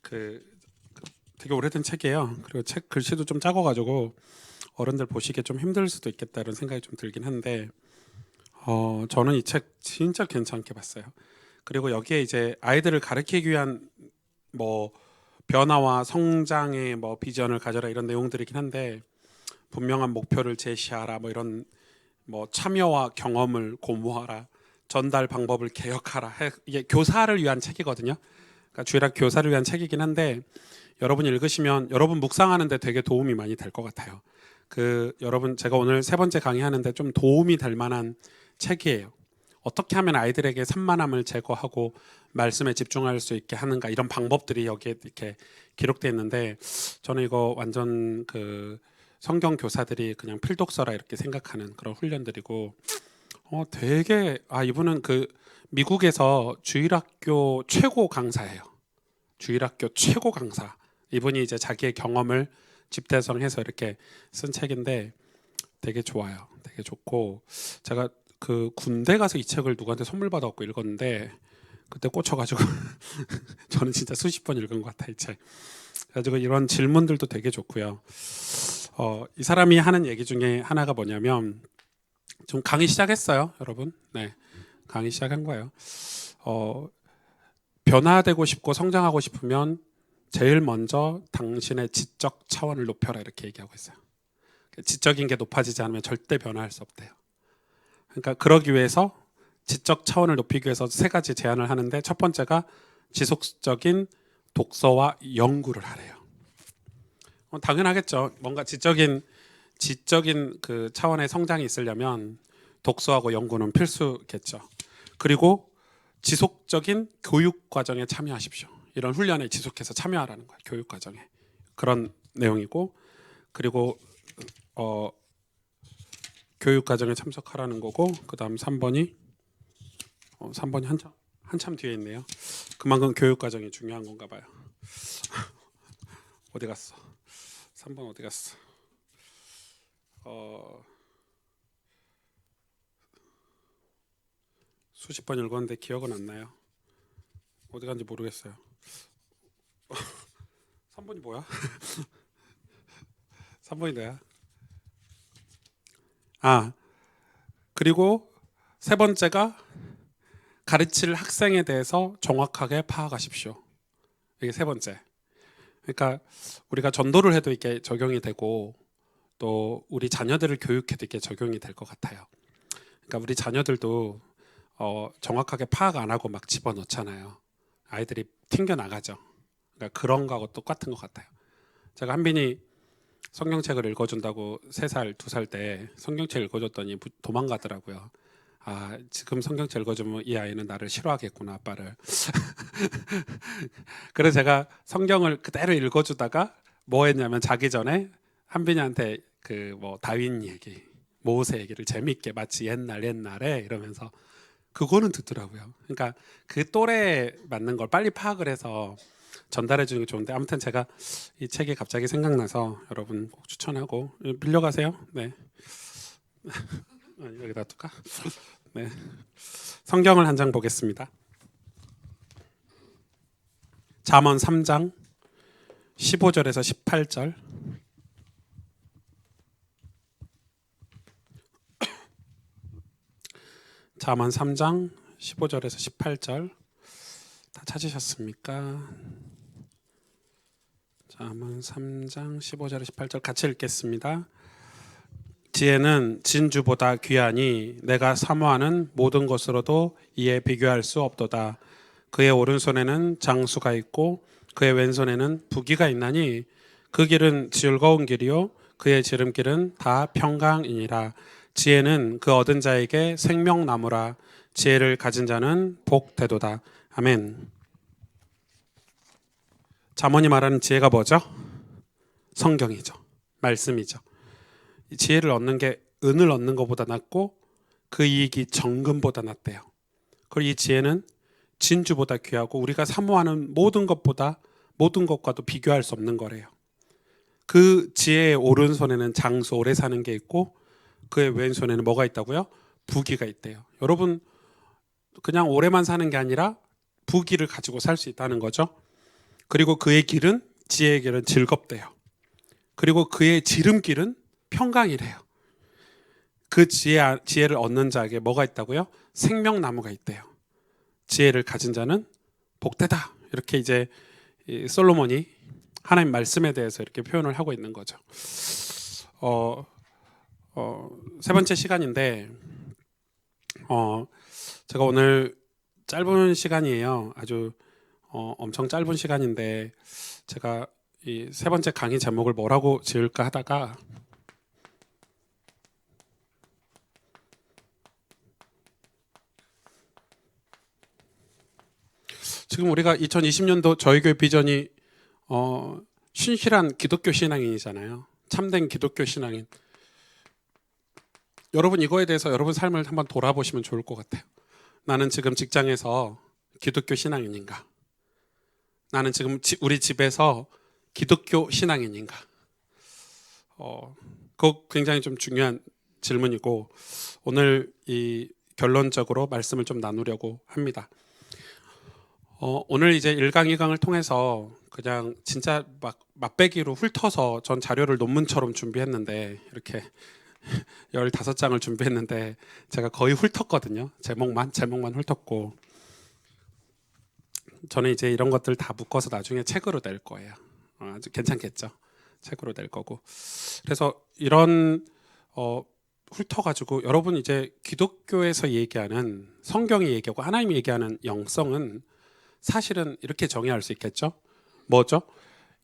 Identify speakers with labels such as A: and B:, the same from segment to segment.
A: 그 되게 오래된 책이에요. 그리고 책 글씨도 좀 작아가지고 어른들 보시기에 좀 힘들 수도 있겠다 이런 생각이 좀 들긴 한데 저는 이 책 진짜 괜찮게 봤어요. 그리고 여기에 이제 아이들을 가르치기 위한 뭐 변화와 성장의 뭐 비전을 가져라 이런 내용들이긴 한데 분명한 목표를 제시하라 뭐 이런 뭐 참여와 경험을 고무하라 전달 방법을 개혁하라 이게 교사를 위한 책이거든요. 그러니까 주일학 교사를 위한 책이긴 한데 여러분 읽으시면 여러분 묵상하는데 되게 도움이 많이 될 것 같아요. 여러분 제가 오늘 세 번째 강의하는데 좀 도움이 될 만한 책이에요. 어떻게 하면 아이들에게 산만함을 제거하고 말씀에 집중할 수 있게 하는가 이런 방법들이 여기에 이렇게 기록되어 있는데 저는 이거 완전 성경 교사들이 그냥 필독서라 이렇게 생각하는 그런 훈련들이고 되게 이분은 미국에서 주일학교 최고 강사예요. 주일학교 최고 강사. 이분이 이제 자기의 경험을 집대성해서 이렇게 쓴 책인데 되게 좋아요. 되게 좋고 제가 군대 가서 이 책을 누구한테 선물 받아갖고 읽었는데 그때 꽂혀가지고 저는 진짜 수십 번 읽은 것 같아요, 이 책. 그래가지고 이런 질문들도 되게 좋고요. 이 사람이 하는 얘기 중에 하나가 뭐냐면 좀 강의 시작했어요, 여러분. 네, 강의 시작한 거예요. 변화되고 싶고 성장하고 싶으면 제일 먼저 당신의 지적 차원을 높여라 이렇게 얘기하고 있어요. 지적인 게 높아지지 않으면 절대 변화할 수 없대요. 그러니까 그러기 위해서 지적 차원을 높이기 위해서 세 가지 제안을 하는데 첫 번째가 지속적인 독서와 연구를 하래요. 당연하겠죠. 뭔가 지적인 차원의 성장이 있으려면 독서하고 연구는 필수겠죠. 그리고 지속적인 교육 과정에 참여하십시오. 이런 훈련에 지속해서 참여하라는 거예요. 교육 과정에. 그런 내용이고 그리고 교육 과정에 참석하라는 거고 그다음 3번이 한참 뒤에 있네요. 그만큼 교육 과정이 중요한 건가 봐요. 어디 갔어? 3번 어디 갔어? 수십 번 읽었는데 기억은 안 나요. 어디 간지 모르겠어요. 3번이 뭐야? 3번이 뭐야? 그리고 세 번째가 가르칠 학생에 대해서 정확하게 파악하십시오. 이게 세 번째. 그러니까 우리가 전도를 해도 이게 적용이 되고 또 우리 자녀들을 교육해도 이게 적용이 될 것 같아요. 그러니까 우리 자녀들도 정확하게 파악 안 하고 막 집어넣잖아요. 아이들이 튕겨 나가죠. 그러니까 그런 거하고 똑같은 것 같아요. 제가 한빈이 성경책을 읽어준다고 3살, 2살 때 성경책 읽어줬더니 도망가더라고요. 지금 성경책 읽어주면 이 아이는 나를 싫어하겠구나, 아빠를. 그래서 제가 성경을 그대로 읽어주다가 뭐 했냐면 자기 전에 한빈이한테 다윈 얘기, 모세 얘기를 재밌게 마치 옛날에 이러면서 그거는 듣더라고요. 그러니까 그 또래에 맞는 걸 빨리 파악을 해서 전달해 주는 게 좋은데 아무튼 제가 이 책이 갑자기 생각나서 여러분 꼭 추천하고 빌려가세요. 네. 여기다 둘까? 네. 성경을 한 장 보겠습니다. 잠언 3장 15절에서 18절. 잠언 3장 15절에서 18절. 다 찾으셨습니까? 잠언 3장 15절에서 18절 같이 읽겠습니다. 지혜는 진주보다 귀하니 내가 사모하는 모든 것으로도 이에 비교할 수 없도다. 그의 오른손에는 장수가 있고 그의 왼손에는 부귀가 있나니 그 길은 즐거운 길이요 그의 지름길은 다 평강이니라. 지혜는 그 얻은 자에게 생명나무라. 지혜를 가진 자는 복되도다. 아멘. 잠언이 말하는 지혜가 뭐죠? 성경이죠. 말씀이죠. 지혜를 얻는 게 은을 얻는 것보다 낫고 그 이익이 정금보다 낫대요. 그리고 이 지혜는 진주보다 귀하고 우리가 사모하는 모든 것과도 비교할 수 없는 거래요. 그 지혜의 오른손에는 장수 오래 사는 게 있고 그의 왼손에는 뭐가 있다고요? 부귀가 있대요. 여러분 그냥 오래만 사는 게 아니라 부귀를 가지고 살 수 있다는 거죠. 그리고 그의 길은 지혜의 길은 즐겁대요. 그리고 그의 지름길은 평강이래요. 그 지혜를 얻는 자에게 뭐가 있다고요? 생명나무가 있대요. 지혜를 가진 자는 복되다. 이렇게 이제 솔로몬이 하나님 말씀에 대해서 이렇게 표현을 하고 있는 거죠. 세 번째 시간인데 제가 오늘 짧은 시간이에요. 아주 엄청 짧은 시간인데 제가 이 세 번째 강의 제목을 뭐라고 지을까 하다가 지금 우리가 2020년도 저희 교회 비전이 신실한 기독교 신앙인이잖아요. 참된 기독교 신앙인. 여러분 이거에 대해서 여러분 삶을 한번 돌아보시면 좋을 것 같아요. 나는 지금 직장에서 기독교 신앙인인가? 나는 지금 우리 집에서 기독교 신앙인인가? 그거 굉장히 좀 중요한 질문이고 오늘 이 결론적으로 말씀을 좀 나누려고 합니다. 오늘 이제 1강, 2강을 통해서 그냥 진짜 막 맛배기로 훑어서 전 자료를 논문처럼 준비했는데 이렇게 15장을 준비했는데 제가 거의 훑었거든요. 제목만 훑었고 저는 이제 이런 것들 다 묶어서 나중에 책으로 낼 거예요. 아주 괜찮겠죠? 책으로 낼 거고. 그래서 이런 훑어가지고 여러분 이제 기독교에서 얘기하는 성경이 얘기하고 하나님이 얘기하는 영성은 사실은 이렇게 정의할 수 있겠죠? 뭐죠?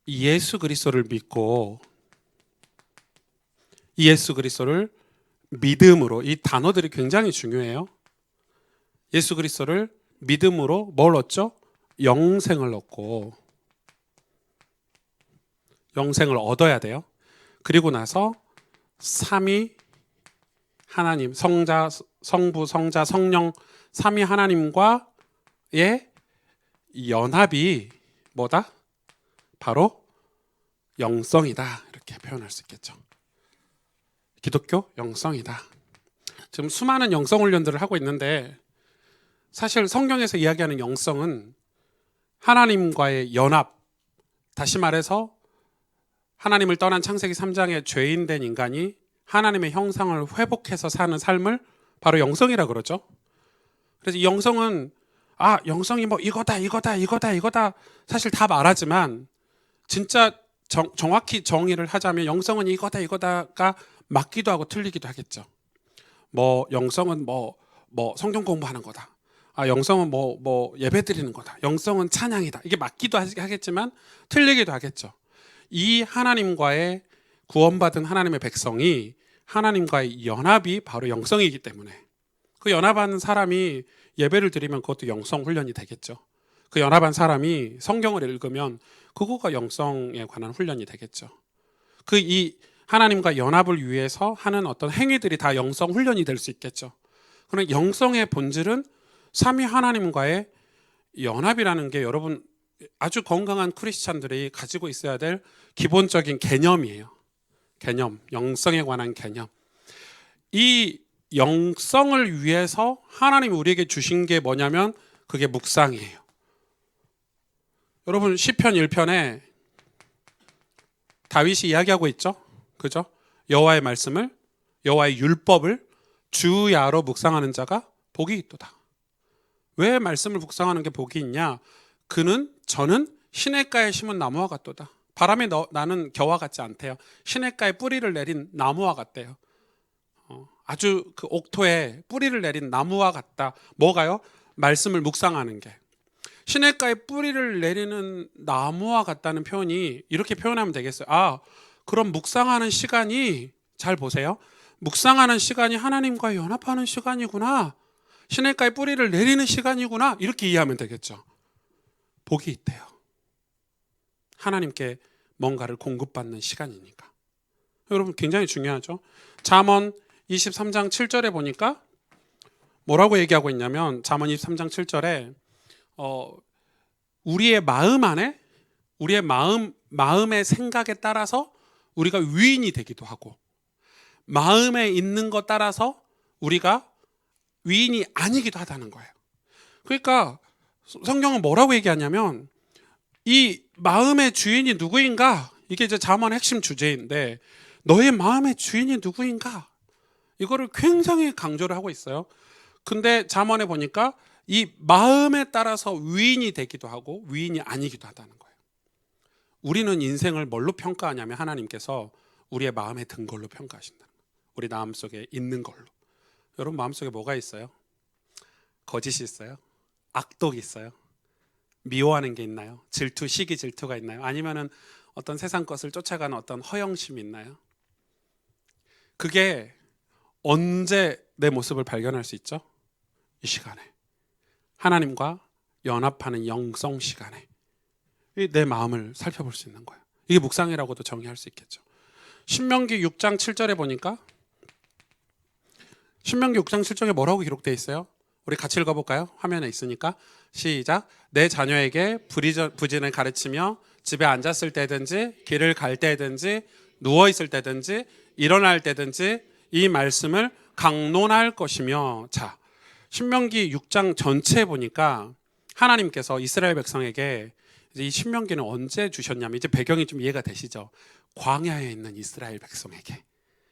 A: 예수 그리스도를 믿고 예수 그리스도를 믿음으로, 이 단어들이 굉장히 중요해요. 예수 그리스도를 믿음으로 뭘 얻죠? 영생을 얻고 영생을 얻어야 돼요. 그리고 나서 삼위 하나님, 성자, 성부, 성자, 성령 삼위 하나님과의 연합이 뭐다? 바로 영성이다. 이렇게 표현할 수 있겠죠. 기독교 영성이다. 지금 수많은 영성 훈련들을 하고 있는데 사실 성경에서 이야기하는 영성은 하나님과의 연합, 다시 말해서 하나님을 떠난 창세기 3장의 죄인된 인간이 하나님의 형상을 회복해서 사는 삶을 바로 영성이라 그러죠. 그래서 이 영성은 영성이 뭐 이거다 사실 다 말하지만 진짜 정확히 정의를 하자면 영성은 이거다가 맞기도 하고 틀리기도 하겠죠. 뭐 영성은 뭐 성경 공부하는 거다. 영성은 뭐 예배 드리는 거다. 영성은 찬양이다. 이게 맞기도 하겠지만 틀리기도 하겠죠. 이 하나님과의 구원받은 하나님의 백성이 하나님과의 연합이 바로 영성이기 때문에 그 연합한 사람이 예배를 드리면 그것도 영성 훈련이 되겠죠. 그 연합한 사람이 성경을 읽으면 그거가 영성에 관한 훈련이 되겠죠. 이 하나님과 연합을 위해서 하는 어떤 행위들이 다 영성 훈련이 될 수 있겠죠. 그러나 영성의 본질은 삼위 하나님과의 연합이라는 게 여러분 아주 건강한 크리스찬들이 가지고 있어야 될 기본적인 개념이에요. 개념, 영성에 관한 개념. 이 영성을 위해서 하나님이 우리에게 주신 게 뭐냐면 그게 묵상이에요. 여러분 시편 1편에 다윗이 이야기하고 있죠. 그죠? 여호와의 말씀을, 여호와의 율법을 주야로 묵상하는 자가 복이 있도다. 왜 말씀을 묵상하는 게 복이 있냐? 저는 시냇가에 심은 나무와 같도다. 바람에 나는 겨와 같지 않대요. 시냇가에 뿌리를 내린 나무와 같대요. 아주 그 옥토에 뿌리를 내린 나무와 같다. 뭐가요? 말씀을 묵상하는 게. 시냇가에 뿌리를 내리는 나무와 같다는 표현이 이렇게 표현하면 되겠어요. 그럼 묵상하는 시간이, 잘 보세요. 묵상하는 시간이 하나님과 연합하는 시간이구나. 시냇가에 뿌리를 내리는 시간이구나. 이렇게 이해하면 되겠죠. 복이 있대요. 하나님께 뭔가를 공급받는 시간이니까. 여러분 굉장히 중요하죠. 잠언 23장 7절에 보니까 뭐라고 얘기하고 있냐면 잠언 23장 7절에 우리의 마음 안에 우리의 마음의 생각에 따라서 우리가 위인이 되기도 하고 마음에 있는 것 따라서 우리가 위인이 아니기도 하다는 거예요. 그러니까 성경은 뭐라고 얘기하냐면 이 마음의 주인이 누구인가? 이게 이제 잠언의 핵심 주제인데 너의 마음의 주인이 누구인가? 이거를 굉장히 강조를 하고 있어요. 근데 잠언에 보니까 이 마음에 따라서 위인이 되기도 하고 위인이 아니기도 하다는 거예요. 우리는 인생을 뭘로 평가하냐면 하나님께서 우리의 마음에 든 걸로 평가하신다. 우리 마음속에 있는 걸로. 여러분 마음속에 뭐가 있어요? 거짓이 있어요? 악독이 있어요? 미워하는 게 있나요? 질투, 시기 질투가 있나요? 아니면은 어떤 세상 것을 쫓아가는 어떤 허영심이 있나요? 그게 언제 내 모습을 발견할 수 있죠? 이 시간에 하나님과 연합하는 영성 시간에 내 마음을 살펴볼 수 있는 거예요. 이게 묵상이라고도 정의할 수 있겠죠. 신명기 6장 7절에 보니까 신명기 6장 7절에 뭐라고 기록되어 있어요? 우리 같이 읽어볼까요? 화면에 있으니까 시작. 내 자녀에게 부진을 가르치며 집에 앉았을 때든지 길을 갈 때든지 누워있을 때든지 일어날 때든지 이 말씀을 강론할 것이며. 자, 신명기 6장 전체에 보니까 하나님께서 이스라엘 백성에게 이제 이 신명기는 언제 주셨냐면 이제 배경이 좀 이해가 되시죠? 광야에 있는 이스라엘 백성에게.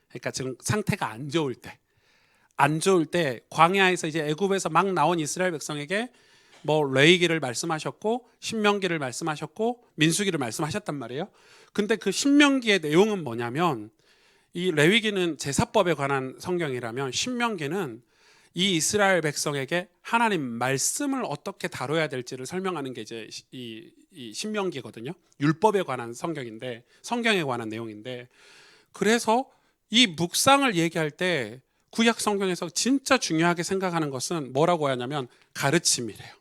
A: 그러니까 지금 상태가 안 좋을 때 광야에서 이제 애굽에서 막 나온 이스라엘 백성에게 뭐 레위기를 말씀하셨고 신명기를 말씀하셨고 민수기를 말씀하셨단 말이에요. 근데 그 신명기의 내용은 뭐냐면 이 레위기는 제사법에 관한 성경이라면 신명기는 이 이스라엘 백성에게 하나님 말씀을 어떻게 다뤄야 될지를 설명하는 게 이제 이 신명기거든요. 율법에 관한 성경인데 성경에 관한 내용인데 그래서 이 묵상을 얘기할 때 구약 성경에서 진짜 중요하게 생각하는 것은 뭐라고 하냐면 가르침이래요.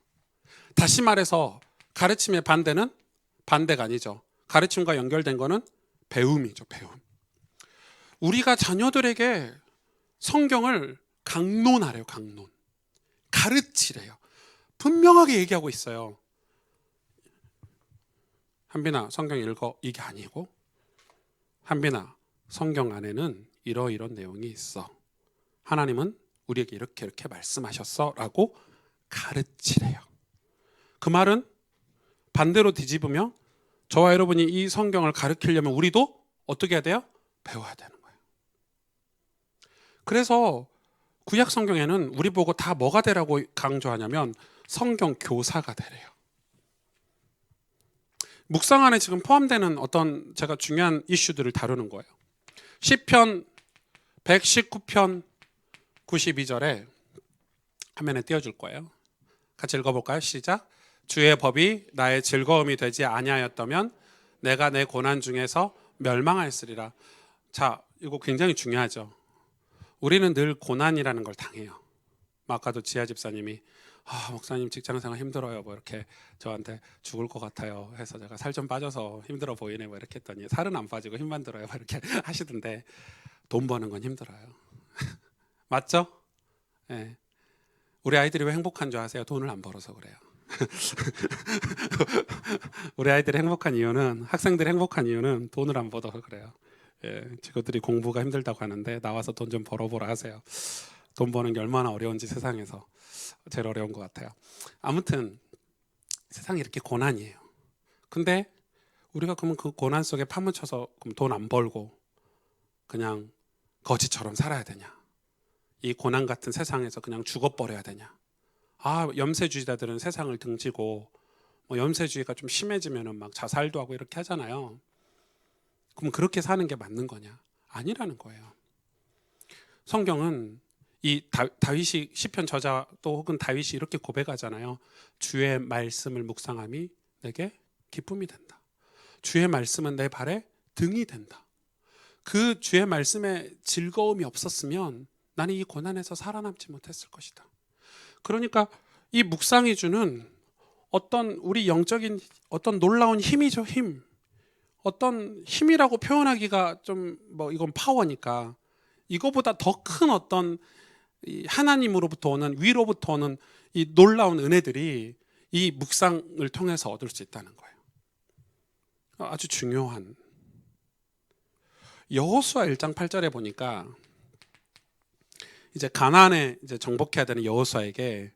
A: 다시 말해서 가르침의 반대는 반대가 아니죠. 가르침과 연결된 거는 배움이죠. 배움. 우리가 자녀들에게 성경을 강론하래요. 강론. 가르치래요. 분명하게 얘기하고 있어요. 한빈아 성경 읽어. 이게 아니고 한빈아 성경 안에는 이러이런 내용이 있어. 하나님은 우리에게 이렇게 이렇게 말씀하셨어 라고 가르치래요. 그 말은 반대로 뒤집으며 저와 여러분이 이 성경을 가르치려면 우리도 어떻게 해야 돼요? 배워야 되는 거예요. 그래서 구약 성경에는 우리 보고 다 뭐가 되라고 강조하냐면 성경 교사가 되래요. 묵상 안에 지금 포함되는 어떤 제가 중요한 이슈들을 다루는 거예요. 시편 119편 92절에 화면에 띄워줄 거예요. 같이 읽어볼까요? 시작. 주의 법이 나의 즐거움이 되지 아니하였다면 내가 내 고난 중에서 멸망하였으리라. 자, 이거 굉장히 중요하죠. 우리는 늘 고난이라는 걸 당해요. 아까도 지아 집사님이 목사님 직장생활 힘들어요 뭐 이렇게 저한테 죽을 것 같아요 해서 제가 살 좀 빠져서 힘들어 보이네 뭐 이렇게 했더니 살은 안 빠지고 힘만 들어요 뭐 이렇게 하시던데 돈 버는 건 힘들어요. 맞죠? 네. 우리 아이들이 왜 행복한 줄 아세요? 돈을 안 벌어서 그래요. 우리 아이들이 행복한 이유는 학생들이 행복한 이유는 돈을 안 벌어서 그래요. 예, 친구들이 공부가 힘들다고 하는데 나와서 돈 좀 벌어보라 하세요. 돈 버는 게 얼마나 어려운지 세상에서 제일 어려운 것 같아요. 아무튼 세상이 이렇게 고난이에요. 근데 우리가 그러면 그 고난 속에 파묻혀서 돈 안 벌고 그냥 거지처럼 살아야 되냐? 이 고난 같은 세상에서 그냥 죽어버려야 되냐? 염세주의자들은 세상을 등지고 뭐 염세주의가 좀 심해지면은 막 자살도 하고 이렇게 하잖아요. 그럼 그렇게 사는 게 맞는 거냐? 아니라는 거예요. 성경은 이 다윗이 시편 저자 또 혹은 다윗이 이렇게 고백하잖아요. 주의 말씀을 묵상함이 내게 기쁨이 된다. 주의 말씀은 내 발에 등이 된다. 그 주의 말씀에 즐거움이 없었으면 나는 이 고난에서 살아남지 못했을 것이다. 그러니까 이 묵상이 주는 어떤 우리 영적인 어떤 놀라운 힘이죠. 힘. 어떤 힘이라고 표현하기가 좀 뭐 이건 파워니까 이거보다 더 큰 어떤 하나님으로부터 오는 위로부터 오는 이 놀라운 은혜들이 이 묵상을 통해서 얻을 수 있다는 거예요. 아주 중요한 여호수아 1장 8절에 보니까 이제 가나안에 이제 정복해야 되는 여호수아에게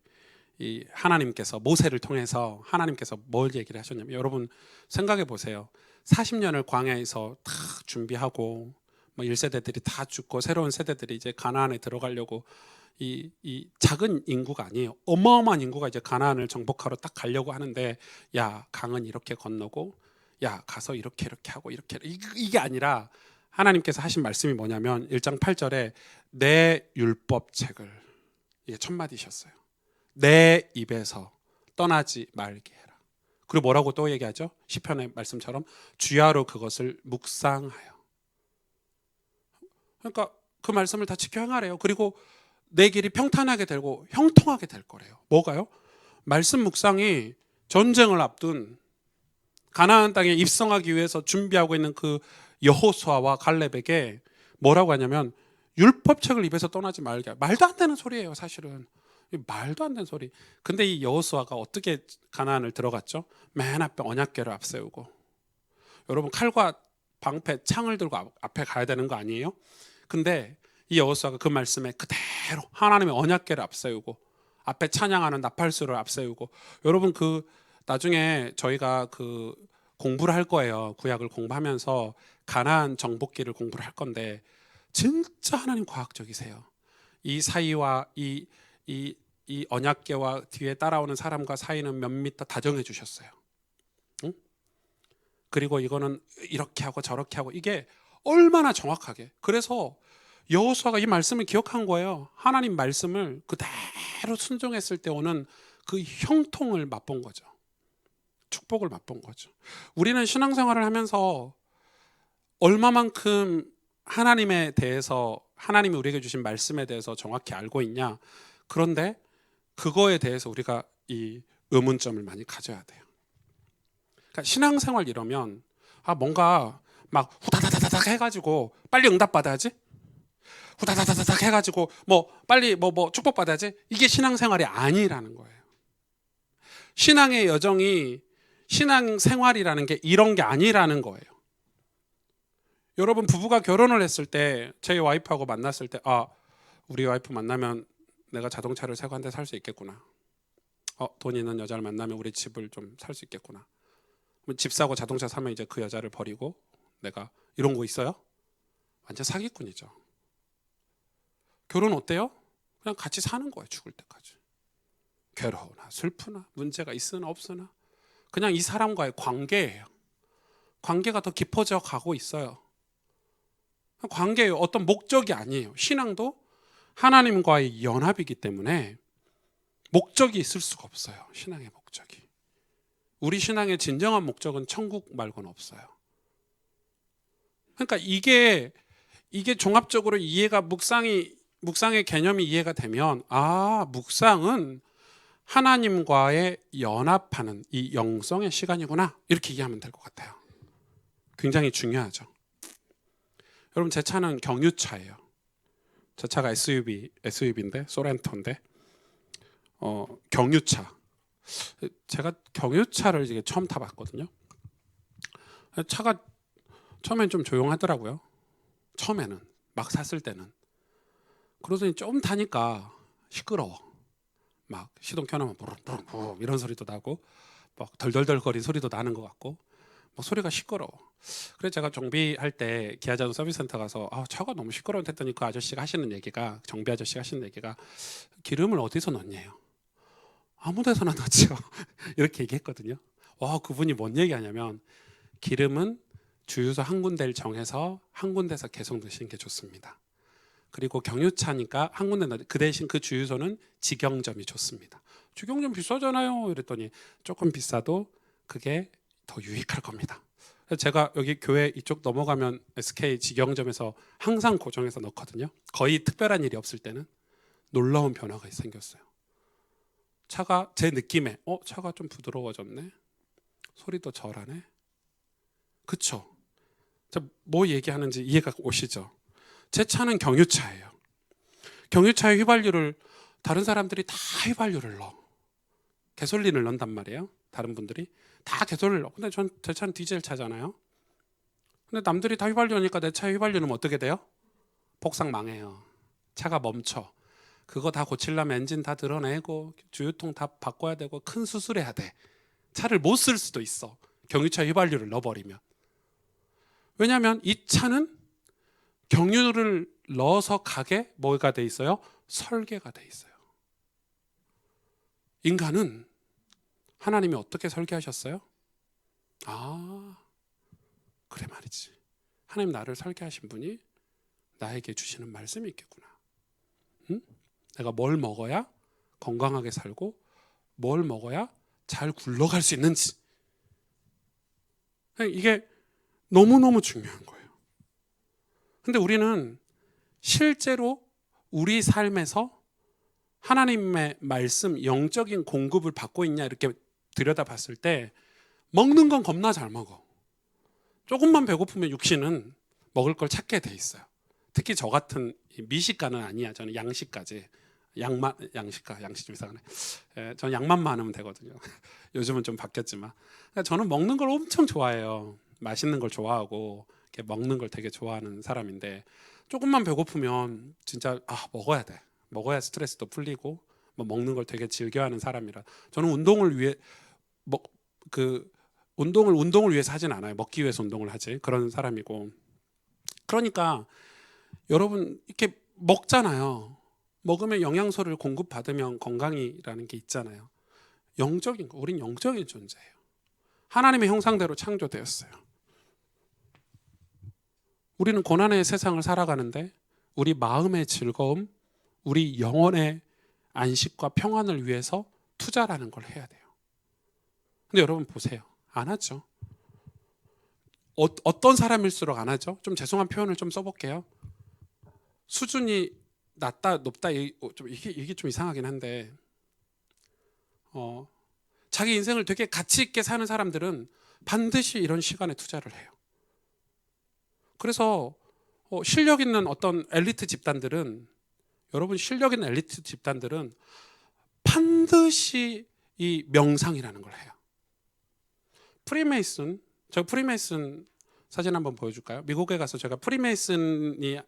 A: 이 하나님께서 모세를 통해서 하나님께서 뭘 얘기를 하셨냐면, 여러분 생각해 보세요. 40년을 광야에서 다 준비하고 뭐 1세대들이 다 죽고 새로운 세대들이 이제 가나안에 들어가려고 이 작은 인구가 아니에요. 어마어마한 인구가 이제 가나안을 정복하러 딱 가려고 하는데, 야 강은 이렇게 건너고 야 가서 이렇게 하고 이렇게 이게 아니라 하나님께서 하신 말씀이 뭐냐면 1장 8절에 내 율법책을, 이게 첫 마디셨어요. 내 입에서 떠나지 말게 해라. 그리고 뭐라고 또 얘기하죠? 시편의 말씀처럼 주야로 그것을 묵상하여. 그러니까 그 말씀을 다 지켜 행하래요. 그리고 내 길이 평탄하게 되고 형통하게 될 거래요. 뭐가요? 말씀 묵상이 전쟁을 앞둔 가나안 땅에 입성하기 위해서 준비하고 있는 그 여호수아와 갈렙에게 뭐라고 하냐면 율법책을 입에서 떠나지 말게. 말도 안 되는 소리예요, 사실은. 말도 안 되는 소리. 근데 이 여호수아가 어떻게 가나안을 들어갔죠? 맨 앞에 언약궤를 앞세우고. 여러분 칼과 방패, 창을 들고 앞에 가야 되는 거 아니에요? 근데 이 여호수아가 그 말씀에 그대로 하나님의 언약궤를 앞세우고 앞에 찬양하는 나팔수를 앞세우고. 여러분 그 나중에 저희가 그 공부를 할 거예요. 구약을 공부하면서 가나안 정복기를 공부를 할 건데 진짜 하나님 과학적이세요. 이 사이와 이 언약궤와 뒤에 따라오는 사람과 사이는 몇 미터 다정해 주셨어요. 응? 그리고 이거는 이렇게 하고 저렇게 하고, 이게 얼마나 정확하게. 그래서 여호수아가 이 말씀을 기억한 거예요. 하나님 말씀을 그대로 순종했을 때 오는 그 형통을 맛본 거죠. 축복을 맛본 거죠. 우리는 신앙생활을 하면서 얼마만큼 하나님에 대해서, 하나님이 우리에게 주신 말씀에 대해서 정확히 알고 있냐. 그런데 그거에 대해서 우리가 이 의문점을 많이 가져야 돼요. 그러니까 신앙생활 이러면 뭔가 막 후다다다닥 해가지고 빨리 응답받아야지, 후다다다닥 해가지고 뭐 빨리 뭐 축복받아야지, 이게 신앙생활이 아니라는 거예요. 신앙의 여정이, 신앙생활이라는 게 이런 게 아니라는 거예요. 여러분 부부가 결혼을 했을 때, 제 와이프하고 만났을 때 우리 와이프 만나면 내가 자동차를 새 거 한 대 살 수 있겠구나. 돈 있는 여자를 만나면 우리 집을 좀 살 수 있겠구나. 집 사고 자동차 사면 이제 그 여자를 버리고 내가, 이런 거 있어요? 완전 사기꾼이죠. 결혼 어때요? 그냥 같이 사는 거예요, 죽을 때까지. 괴로우나 슬프나 문제가 있으나 없으나 그냥 이 사람과의 관계예요. 관계가 더 깊어져 가고 있어요. 관계예요. 어떤 목적이 아니에요. 신앙도 하나님과의 연합이기 때문에 목적이 있을 수가 없어요. 신앙의 목적이. 우리 신앙의 진정한 목적은 천국 말고는 없어요. 그러니까 이게 종합적으로 이해가, 묵상의 개념이 이해가 되면 묵상은 하나님과의 연합하는 이 영성의 시간이구나, 이렇게 이해하면 될 것 같아요. 굉장히 중요하죠. 여러분 제 차는 경유차예요. 제 차가 SUV인데 소렌토인데 경유차. 제가 경유차를 이게 처음 타봤거든요. 차가 처음엔 좀 조용하더라고요. 처음에는 막 샀을 때는. 그러더니 좀 타니까 시끄러워. 막 시동 켜놓으면 부릉부릉 이런 소리도 나고 막 덜덜덜거린 소리도 나는 것 같고 막 소리가 시끄러워. 그래서 제가 정비할 때 기아자동 서비스센터 가서 차가 너무 시끄러운데 했더니 그 아저씨가 하시는 얘기가, 정비 아저씨가 하시는 얘기가, 기름을 어디서 넣냐요. 아무 데서나 넣죠. 이렇게 얘기했거든요. 그분이 뭔 얘기하냐면, 기름은 주유소 한 군데를 정해서 한 군데서 계속 넣으시는 게 좋습니다. 그리고 경유차니까 한 군데 넣, 그 대신 그 주유소는 직영점이 좋습니다. 직영점 비싸잖아요. 이랬더니 조금 비싸도 그게 더 유익할 겁니다. 그래서 제가 여기 교회 이쪽 넘어가면 SK 직영점에서 항상 고정해서 넣거든요. 거의 특별한 일이 없을 때는. 놀라운 변화가 생겼어요. 차가 제 느낌에 차가 좀 부드러워졌네, 소리도 덜하네. 그쵸? 뭐 얘기하는지 이해가 오시죠? 제 차는 경유차예요. 경유차의 휘발유를 다른 사람들이 다 휘발유를 넣어. 가솔린을 넣는단 말이에요. 다른 분들이 다 가솔린을 넣어. 근데 제 차는 디젤 차잖아요. 근데 남들이 다 휘발유니까 내 차의 휘발유는 어떻게 돼요? 폭삭 망해요. 차가 멈춰. 그거 다 고치려면 엔진 다 드러내고 주유통 다 바꿔야 되고 큰 수술해야 돼. 차를 못 쓸 수도 있어. 경유차 휘발유를 넣어버리면. 왜냐하면 이 차는 경유를 넣어서 가게 뭐가 돼 있어요? 설계가 돼 있어요. 인간은 하나님이 어떻게 설계하셨어요? 아, 그래 말이지. 하나님 나를 설계하신 분이 나에게 주시는 말씀이 있겠구나. 응? 내가 뭘 먹어야 건강하게 살고 뭘 먹어야 잘 굴러갈 수 있는지. 이게 너무너무 중요한 거예요. 근데 우리는 실제로 우리 삶에서 하나님의 말씀, 영적인 공급을 받고 있냐 이렇게 들여다봤을 때 먹는 건 겁나 잘 먹어. 조금만 배고프면 육신은 먹을 걸 찾게 돼 있어요. 특히 저 같은 미식가는 아니야. 저는 양식까지. 양식 좀 이상하네. 저는 양만 많으면 되거든요. 요즘은 좀 바뀌었지만. 그러니까 저는 먹는 걸 엄청 좋아해요. 맛있는 걸 좋아하고 이렇게 먹는 걸 되게 좋아하는 사람인데 조금만 배고프면 진짜 먹어야 돼. 먹어야 스트레스도 풀리고 뭐 먹는 걸 되게 즐겨하는 사람이라. 저는 운동을 위해서 하진 않아요. 먹기 위해서 운동을 하지. 그런 사람이고. 그러니까 여러분 이렇게 먹잖아요. 먹으면 영양소를 공급받으면 건강이라는 게 있잖아요. 영적인 거, 우린 영적인 존재예요. 하나님의 형상대로 창조되었어요. 우리는 고난의 세상을 살아가는데 우리 마음의 즐거움, 우리 영혼의 안식과 평안을 위해서 투자라는 걸 해야 돼요. 근데 여러분 보세요. 안 하죠. 어떤 사람일수록 안 하죠. 좀 죄송한 표현을 좀 써볼게요. 수준이 낮다 높다 이게 좀 이상하긴 한데 자기 인생을 되게 가치 있게 사는 사람들은 반드시 이런 시간에 투자를 해요. 그래서 실력 있는 어떤 엘리트 집단들은 여러분 실력 있는 엘리트 집단들은 반드시 이 명상이라는 걸 해요. 저 프리메이슨 사진 한번 보여줄까요? 미국에 가서 제가 프리메이슨이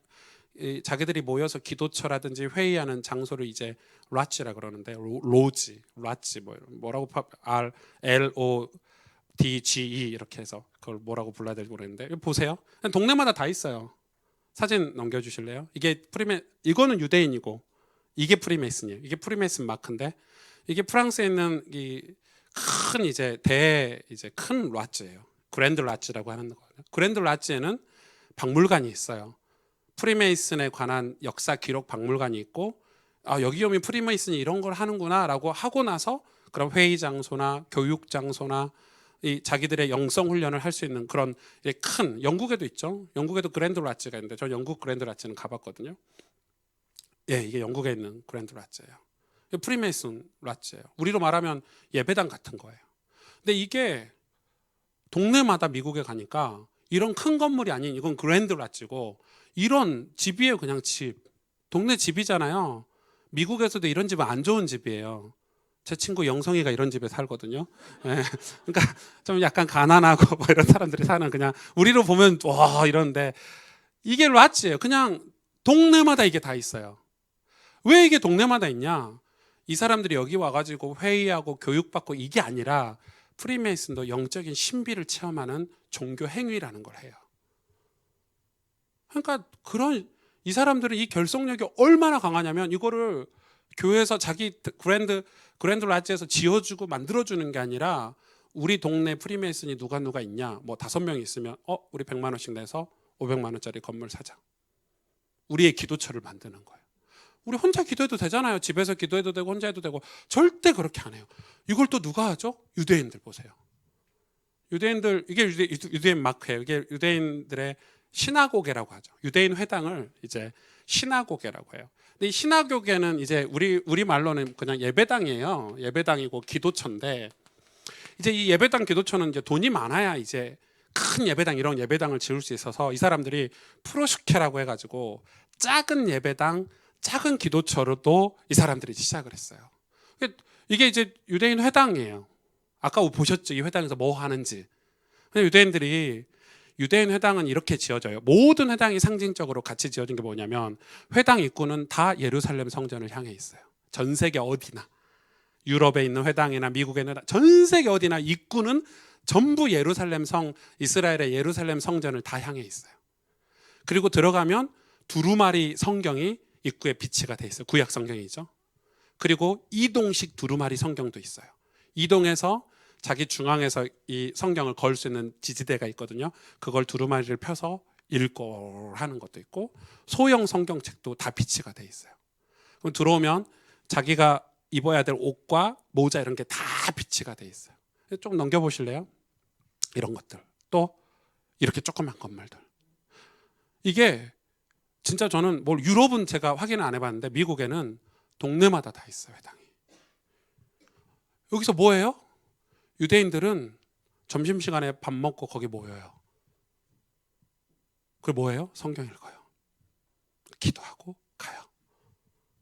A: 자기들이 모여서 기도처라든지 회의하는 장소를 이제 라치라 그러는데 라치 뭐라고 RLODGE 이렇게 해서 그걸 뭐라고 불러야 될지 모르겠는데 보세요. 동네마다 다 있어요. 사진 넘겨주실래요? 이거는 유대인이고 이게 프리메이슨이에요. 이게 프리메이슨 마크인데 이게 프랑스에 있는 큰 라치예요. 그랜드 라치라고 하는 거예요. 그랜드 라치에는 박물관이 있어요. 프리메이슨에 관한 역사 기록 박물관이 있고 여기 오면 프리메이슨이 이런 걸 하는구나라고 하고 나서 그런 회의 장소나 교육 장소나 자기들의 영성 훈련을 할 수 있는 그런 큰 영국에도 있죠. 영국에도 그랜드 라치가 있는데 저 영국 그랜드 라치는 가봤거든요. 이게 영국에 있는 그랜드 라치예요. 프리메이슨 라치예요. 우리로 말하면 예배당 같은 거예요. 근데 이게 동네마다 미국에 가니까 이런 큰 건물이 아닌 이건 그랜드 라치고 이런 집이에요. 그냥 집. 동네 집이잖아요. 미국에서도 이런 집은 안 좋은 집이에요. 제 친구 영성이가 이런 집에 살거든요. 그러니까 좀 약간 가난하고 뭐 이런 사람들이 사는 그냥 우리로 보면 와 이런데 이게 라치예요. 그냥 동네마다 이게 다 있어요. 왜 이게 동네마다 있냐? 이 사람들이 여기 와가지고 회의하고 교육받고 이게 아니라 프리메이슨도 영적인 신비를 체험하는 종교 행위라는 걸 해요. 그러니까 이 사람들은 이 결속력이 얼마나 강하냐면 이거를 교회에서 자기 그랜드 라지에서 지어주고 만들어주는 게 아니라 우리 동네 프리메이슨이 누가 있냐 뭐 5명이 있으면 우리 100만 원씩 내서 500만 원짜리 건물 사자. 우리의 기도처를 만드는 거예요. 우리 혼자 기도해도 되잖아요. 집에서 기도해도 되고 혼자 해도 되고. 절대 그렇게 안 해요. 이걸 또 누가 하죠? 유대인들 보세요. 유대인들 이게 유대인 마크예요. 이게 유대인들의 시나고게라고 하죠. 유대인 회당을 이제 시나고게라고 해요. 근데 이 시나고게는 이제 우리 말로는 그냥 예배당이에요. 예배당이고 기도처인데 이제 이 예배당 기도처는 이제 돈이 많아야 이제 큰 예배당 이런 예배당을 지을 수 있어서 이 사람들이 프로슈케라고 해가지고 작은 예배당, 작은 기도처로도 이 사람들이 시작을 했어요. 이게 이제 유대인 회당이에요. 아까 보셨죠? 이 회당에서 뭐 하는지. 유대인들이 유대인 회당은 이렇게 지어져요. 모든 회당이 상징적으로 같이 지어진 게 뭐냐면 회당 입구는 다 예루살렘 성전을 향해 있어요. 전 세계 어디나 유럽에 있는 회당이나 미국에 있는 회당, 전 세계 어디나 입구는 전부 예루살렘 이스라엘의 예루살렘 성전을 다 향해 있어요. 그리고 들어가면 두루마리 성경이 입구에 비치가 돼 있어요. 구약 성경이죠. 그리고 이동식 두루마리 성경도 있어요. 이동해서 자기 중앙에서 이 성경을 걸 수 있는 지지대가 있거든요. 그걸 두루마리를 펴서 읽고 하는 것도 있고, 소형 성경책도 다 비치가 돼 있어요. 그럼 들어오면 자기가 입어야 될 옷과 모자 이런 게 다 비치가 돼 있어요. 좀 넘겨보실래요? 이런 것들. 또 이렇게 조그만 건물들. 이게 진짜 저는 유럽은 제가 확인을 안 해봤는데 미국에는 동네마다 다 있어요, 회당이. 여기서 뭐예요? 유대인들은 점심시간에 밥 먹고 거기 모여요. 그게 뭐예요? 성경 읽어요. 기도하고 가요.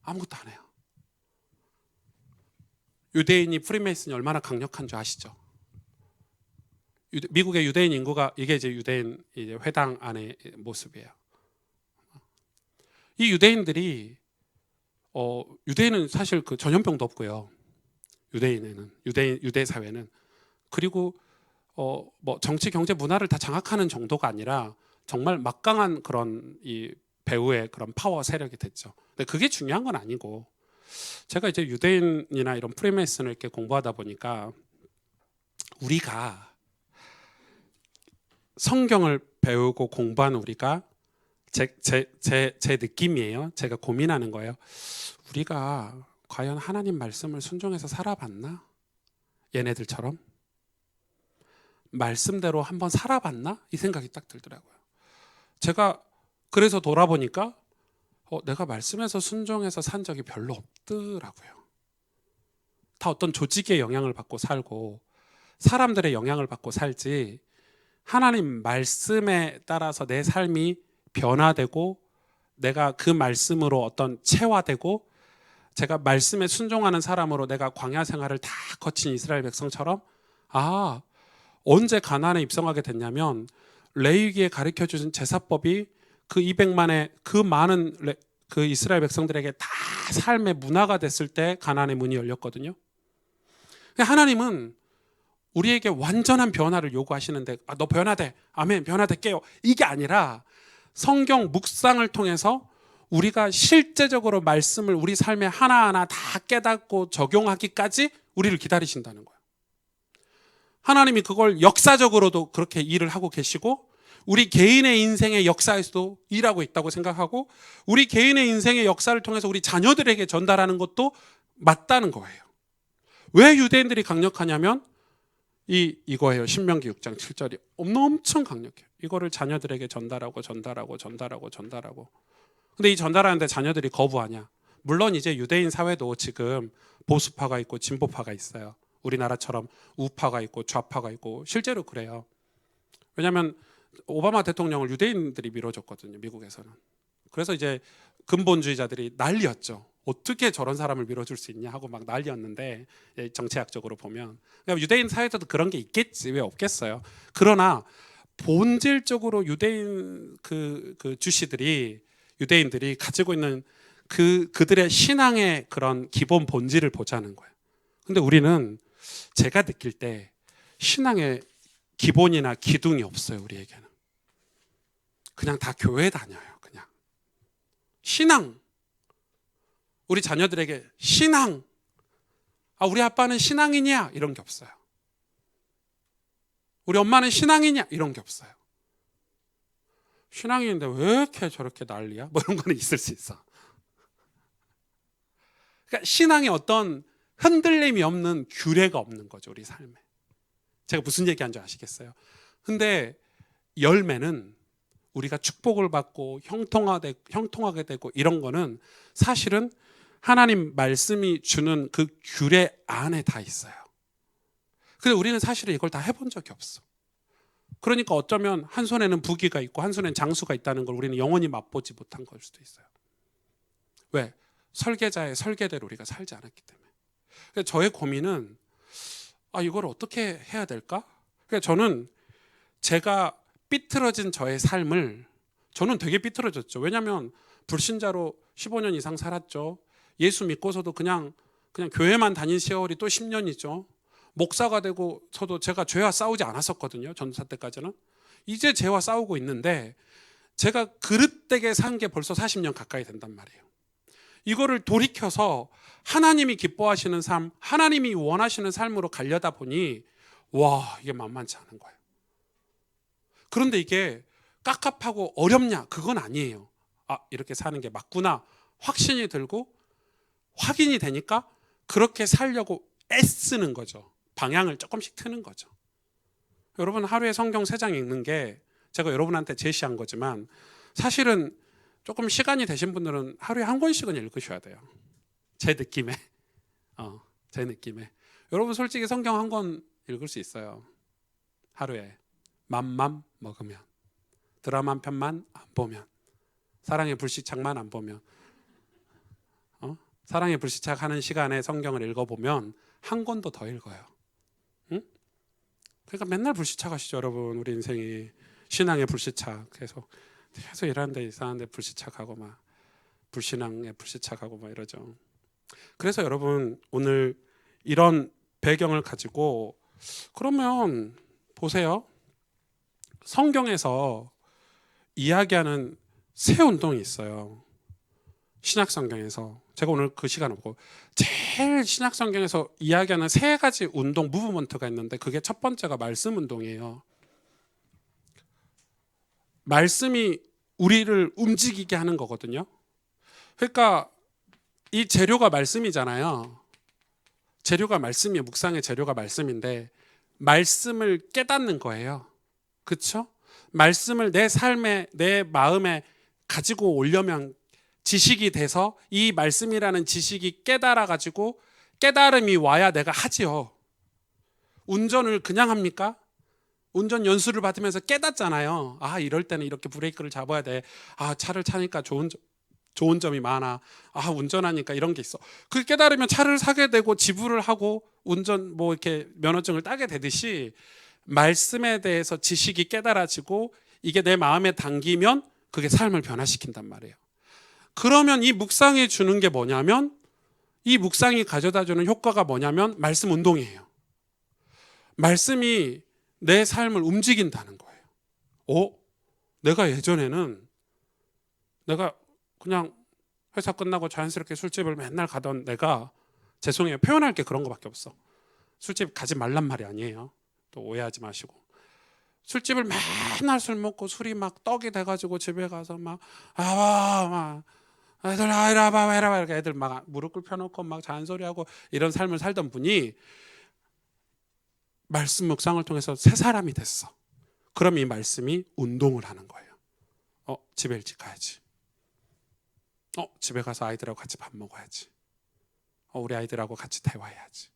A: 아무것도 안 해요. 유대인이 프리메이슨이 얼마나 강력한 줄 아시죠? 미국의 유대인 인구가, 이게 이제 유대인 이제 회당 안의 모습이에요. 이 유대인들이 유대인은 사실 그 전염병도 없고요. 유대 사회는. 그리고 정치, 경제, 문화를 다 장악하는 정도가 아니라 정말 막강한 그런 이 배후의 그런 파워 세력이 됐죠. 근데 그게 중요한 건 아니고, 제가 이제 유대인이나 이런 프리메이슨을 이렇게 공부하다 보니까 우리가 성경을 배우고 공부하는 우리가 제 느낌이에요. 제가 고민하는 거예요. 우리가 과연 하나님 말씀을 순종해서 살아봤나? 얘네들처럼 말씀대로 한번 살아봤나? 이 생각이 딱 들더라고요. 제가 그래서 돌아보니까 내가 말씀에서 순종해서 산 적이 별로 없더라고요. 다 어떤 조직의 영향을 받고 살고 사람들의 영향을 받고 살지, 하나님 말씀에 따라서 내 삶이 변화되고 내가 그 말씀으로 어떤 체화되고 제가 말씀에 순종하는 사람으로 내가 광야 생활을 다 거친 이스라엘 백성처럼, 언제 가나안에 입성하게 됐냐면 레위기에 가르쳐 주신 제사법이 그 200만의 그 많은 그 이스라엘 백성들에게 다 삶의 문화가 됐을 때 가나안의 문이 열렸거든요. 하나님은 우리에게 완전한 변화를 요구하시는데, 너 변화돼, 아멘, 변화될게요, 이게 아니라 성경 묵상을 통해서 우리가 실제적으로 말씀을 우리 삶에 하나하나 다 깨닫고 적용하기까지 우리를 기다리신다는 거예요. 하나님이 그걸 역사적으로도 그렇게 일을 하고 계시고, 우리 개인의 인생의 역사에서도 일하고 있다고 생각하고, 우리 개인의 인생의 역사를 통해서 우리 자녀들에게 전달하는 것도 맞다는 거예요. 왜 유대인들이 강력하냐면 이거예요. 신명기 6장 7절이 엄청 강력해요. 이거를 자녀들에게 전달하고. 근데 이 전달하는데 자녀들이 거부하냐? 물론 이제 유대인 사회도 지금 보수파가 있고 진보파가 있어요. 우리나라처럼 우파가 있고 좌파가 있고 실제로 그래요. 왜냐하면 오바마 대통령을 유대인들이 밀어줬거든요, 미국에서는. 그래서 이제 근본주의자들이 난리였죠. 어떻게 저런 사람을 밀어줄 수 있냐 하고 막 난리였는데, 정치학적으로 보면 그러니까 유대인 사회에서도 그런 게 있겠지, 왜 없겠어요. 그러나 본질적으로 유대인 그 유대인들이 가지고 있는 그들의 신앙의 그런 기본 본질을 보자는 거예요. 근데 우리는, 제가 느낄 때 신앙의 기본이나 기둥이 없어요. 우리에게는 그냥 다 교회 다녀요. 그냥 신앙, 우리 자녀들에게 신앙, 우리 아빠는 신앙이냐 이런 게 없어요. 우리 엄마는 신앙이냐 이런 게 없어요. 신앙인데 왜 이렇게 저렇게 난리야? 뭐 이런 거는 있을 수 있어. 그러니까 신앙에 어떤 흔들림이 없는 규례가 없는 거죠, 우리 삶에. 제가 무슨 얘기한 줄 아시겠어요? 근데 열매는 우리가 축복을 받고 형통하게 되고 이런 거는 사실은 하나님 말씀이 주는 그 규례 안에 다 있어요. 근데 우리는 사실은 이걸 다 해본 적이 없어. 그러니까 어쩌면 한 손에는 부귀가 있고 한 손에는 장수가 있다는 걸 우리는 영원히 맛보지 못한 걸 수도 있어요. 왜? 설계자의 설계대로 우리가 살지 않았기 때문에. 그래서 저의 고민은 이걸 어떻게 해야 될까? 그래서 저는 제가 삐뚤어진 저의 삶을, 저는 되게 삐뚤어졌죠. 왜냐하면 불신자로 15년 이상 살았죠. 예수 믿고서도 그냥 교회만 다닌 세월이 또 10년이죠. 목사가 되고서도 제가 죄와 싸우지 않았었거든요. 전도사 때까지는. 이제 죄와 싸우고 있는데 제가 그릇되게 산 게 벌써 40년 가까이 된단 말이에요. 이거를 돌이켜서 하나님이 기뻐하시는 삶, 하나님이 원하시는 삶으로 가려다 보니 와, 이게 만만치 않은 거예요. 그런데 이게 깝깝하고 어렵냐? 그건 아니에요. 아, 이렇게 사는 게 맞구나 확신이 들고 확인이 되니까 그렇게 살려고 애쓰는 거죠. 방향을 조금씩 트는 거죠. 여러분, 하루에 성경 3장 읽는 게 제가 여러분한테 제시한 거지만 사실은 조금 시간이 되신 분들은 하루에 한 권씩은 읽으셔야 돼요. 제 느낌에. 제 느낌에. 여러분 솔직히 성경 한 권 읽을 수 있어요. 하루에. 맘만 먹으면. 드라마 한 편만 안 보면. 사랑의 불시착만 안 보면. 사랑의 불시착 하는 시간에 성경을 읽어보면 한 권도 더 읽어요. 응? 그러니까 맨날 불시착하시죠, 여러분. 우리 인생이 신앙의 불시착. 계속 일하는데 이상한데 불시착하고 막 불신앙에 불시착하고 막 이러죠. 그래서 여러분 오늘 이런 배경을 가지고 그러면 보세요. 성경에서 이야기하는 새 운동이 있어요. 신약 성경에서 제가 오늘 그 시간을 보고 제일 신약 성경에서 이야기하는 3가지 운동 무브먼트가 있는데 그게 첫 번째가 말씀 운동이에요. 말씀이 우리를 움직이게 하는 거거든요. 그러니까 이 재료가 말씀이잖아요. 재료가 말씀이에요. 묵상의 재료가 말씀인데 말씀을 깨닫는 거예요. 그렇죠? 말씀을 내 삶에 내 마음에 가지고 오려면 지식이 돼서 이 말씀이라는 지식이 깨달아 가지고 깨달음이 와야 내가 하지요. 운전을 그냥 합니까? 운전 연수를 받으면서 깨닫잖아요. 아, 이럴 때는 이렇게 브레이크를 잡아야 돼. 아, 차를 타니까 좋은 점이 많아. 아, 운전하니까 이런 게 있어. 그 깨달으면 차를 사게 되고 지불을 하고 운전 이렇게 면허증을 따게 되듯이 말씀에 대해서 지식이 깨달아지고 이게 내 마음에 담기면 그게 삶을 변화시킨단 말이에요. 그러면 이 묵상이 주는 게 뭐냐면 이 묵상이 가져다 주는 효과가 뭐냐면 말씀 운동이에요. 말씀이 내 삶을 움직인다는 거예요. 내가 예전에는 내가 그냥 회사 끝나고 자연스럽게 술집을 맨날 가던 내가 죄송해요. 표현할 게 그런 거밖에 없어. 술집 가지 말란 말이 아니에요. 또 오해하지 마시고. 술집을 맨날 술 먹고 술이 막 떡이 돼가지고 집에 가서 막 애들 이리 와봐 이렇게 애들 막 무릎 꿇혀놓고 막 잔소리하고 이런 삶을 살던 분이 말씀 묵상을 통해서 새 사람이 됐어. 그럼 이 말씀이 운동을 하는 거예요. 집에 일찍 가야지. 집에 가서 아이들하고 같이 밥 먹어야지. 우리 아이들하고 같이 대화해야지.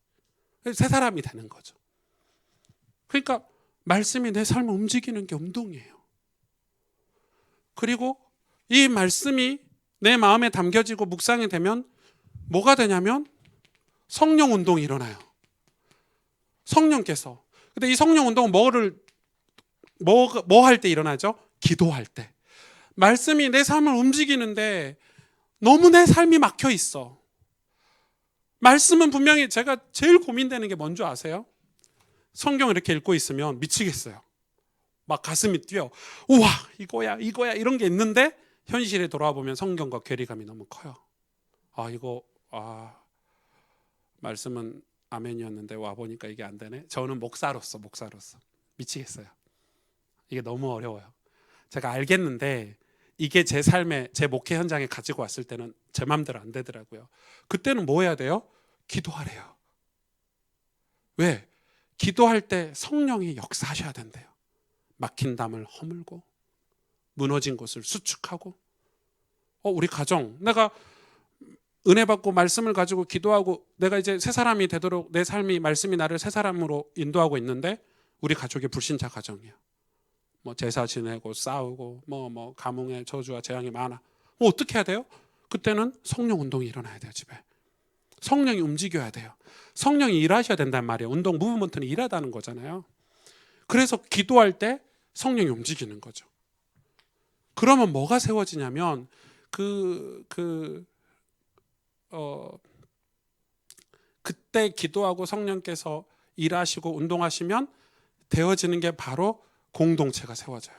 A: 새 사람이 되는 거죠. 그러니까 말씀이 내 삶을 움직이는 게 운동이에요. 그리고 이 말씀이 내 마음에 담겨지고 묵상이 되면 뭐가 되냐면 성령 운동이 일어나요. 성령께서. 근데 이 성령 운동은 뭐 할 때 일어나죠? 기도할 때. 말씀이 내 삶을 움직이는데 너무 내 삶이 막혀 있어. 말씀은 분명히 제가 제일 고민되는 게 뭔지 아세요? 성경 이렇게 읽고 있으면 미치겠어요. 막 가슴이 뛰어. 우와, 이거야 이런 게 있는데 현실에 돌아와 보면 성경과 괴리감이 너무 커요. 말씀은 아멘이었는데 와 보니까 이게 안 되네. 저는 목사로서 미치겠어요. 이게 너무 어려워요. 제가 알겠는데 이게 제 삶에 제 목회 현장에 가지고 왔을 때는 제 마음대로 안 되더라고요. 그때는 뭐 해야 돼요? 기도하래요. 왜? 기도할 때 성령이 역사하셔야 된대요. 막힌 담을 허물고 무너진 곳을 수축하고 우리 가정 내가 은혜 받고 말씀을 가지고 기도하고 내가 이제 새 사람이 되도록 내 삶이 말씀이 나를 새 사람으로 인도하고 있는데 우리 가족이 불신자 가정이야. 제사 지내고 싸우고 가뭄에 저주와 재앙이 많아. 어떻게 해야 돼요? 그때는 성령 운동이 일어나야 돼요. 집에 성령이 움직여야 돼요. 성령이 일하셔야 된단 말이에요. 운동 무브먼트는 일하다는 거잖아요. 그래서 기도할 때 성령이 움직이는 거죠. 그러면 뭐가 세워지냐면 그때 기도하고 성령께서 일하시고 운동하시면 되어지는 게 바로 공동체가 세워져요.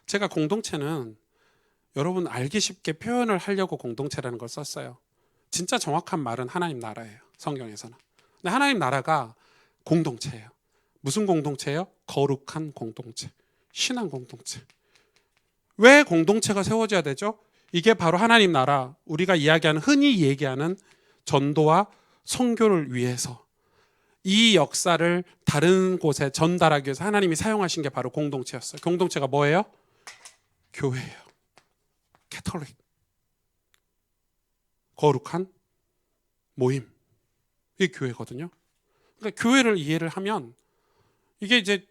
A: 제가 공동체는 여러분 알기 쉽게 표현을 하려고 공동체라는 걸 썼어요. 진짜 정확한 말은 하나님 나라예요. 성경에서는. 근데 하나님 나라가 공동체예요. 무슨 공동체예요? 거룩한 공동체, 신앙 공동체. 왜 공동체가 세워져야 되죠? 이게 바로 하나님 나라, 우리가 이야기하는 흔히 얘기하는 전도와 선교를 위해서 이 역사를 다른 곳에 전달하기 위해서 하나님이 사용하신 게 바로 공동체였어요. 공동체가 뭐예요? 교회예요. 캐톨릭. 거룩한 모임. 이게 교회거든요. 그러니까 교회를 이해를 하면 이게 이제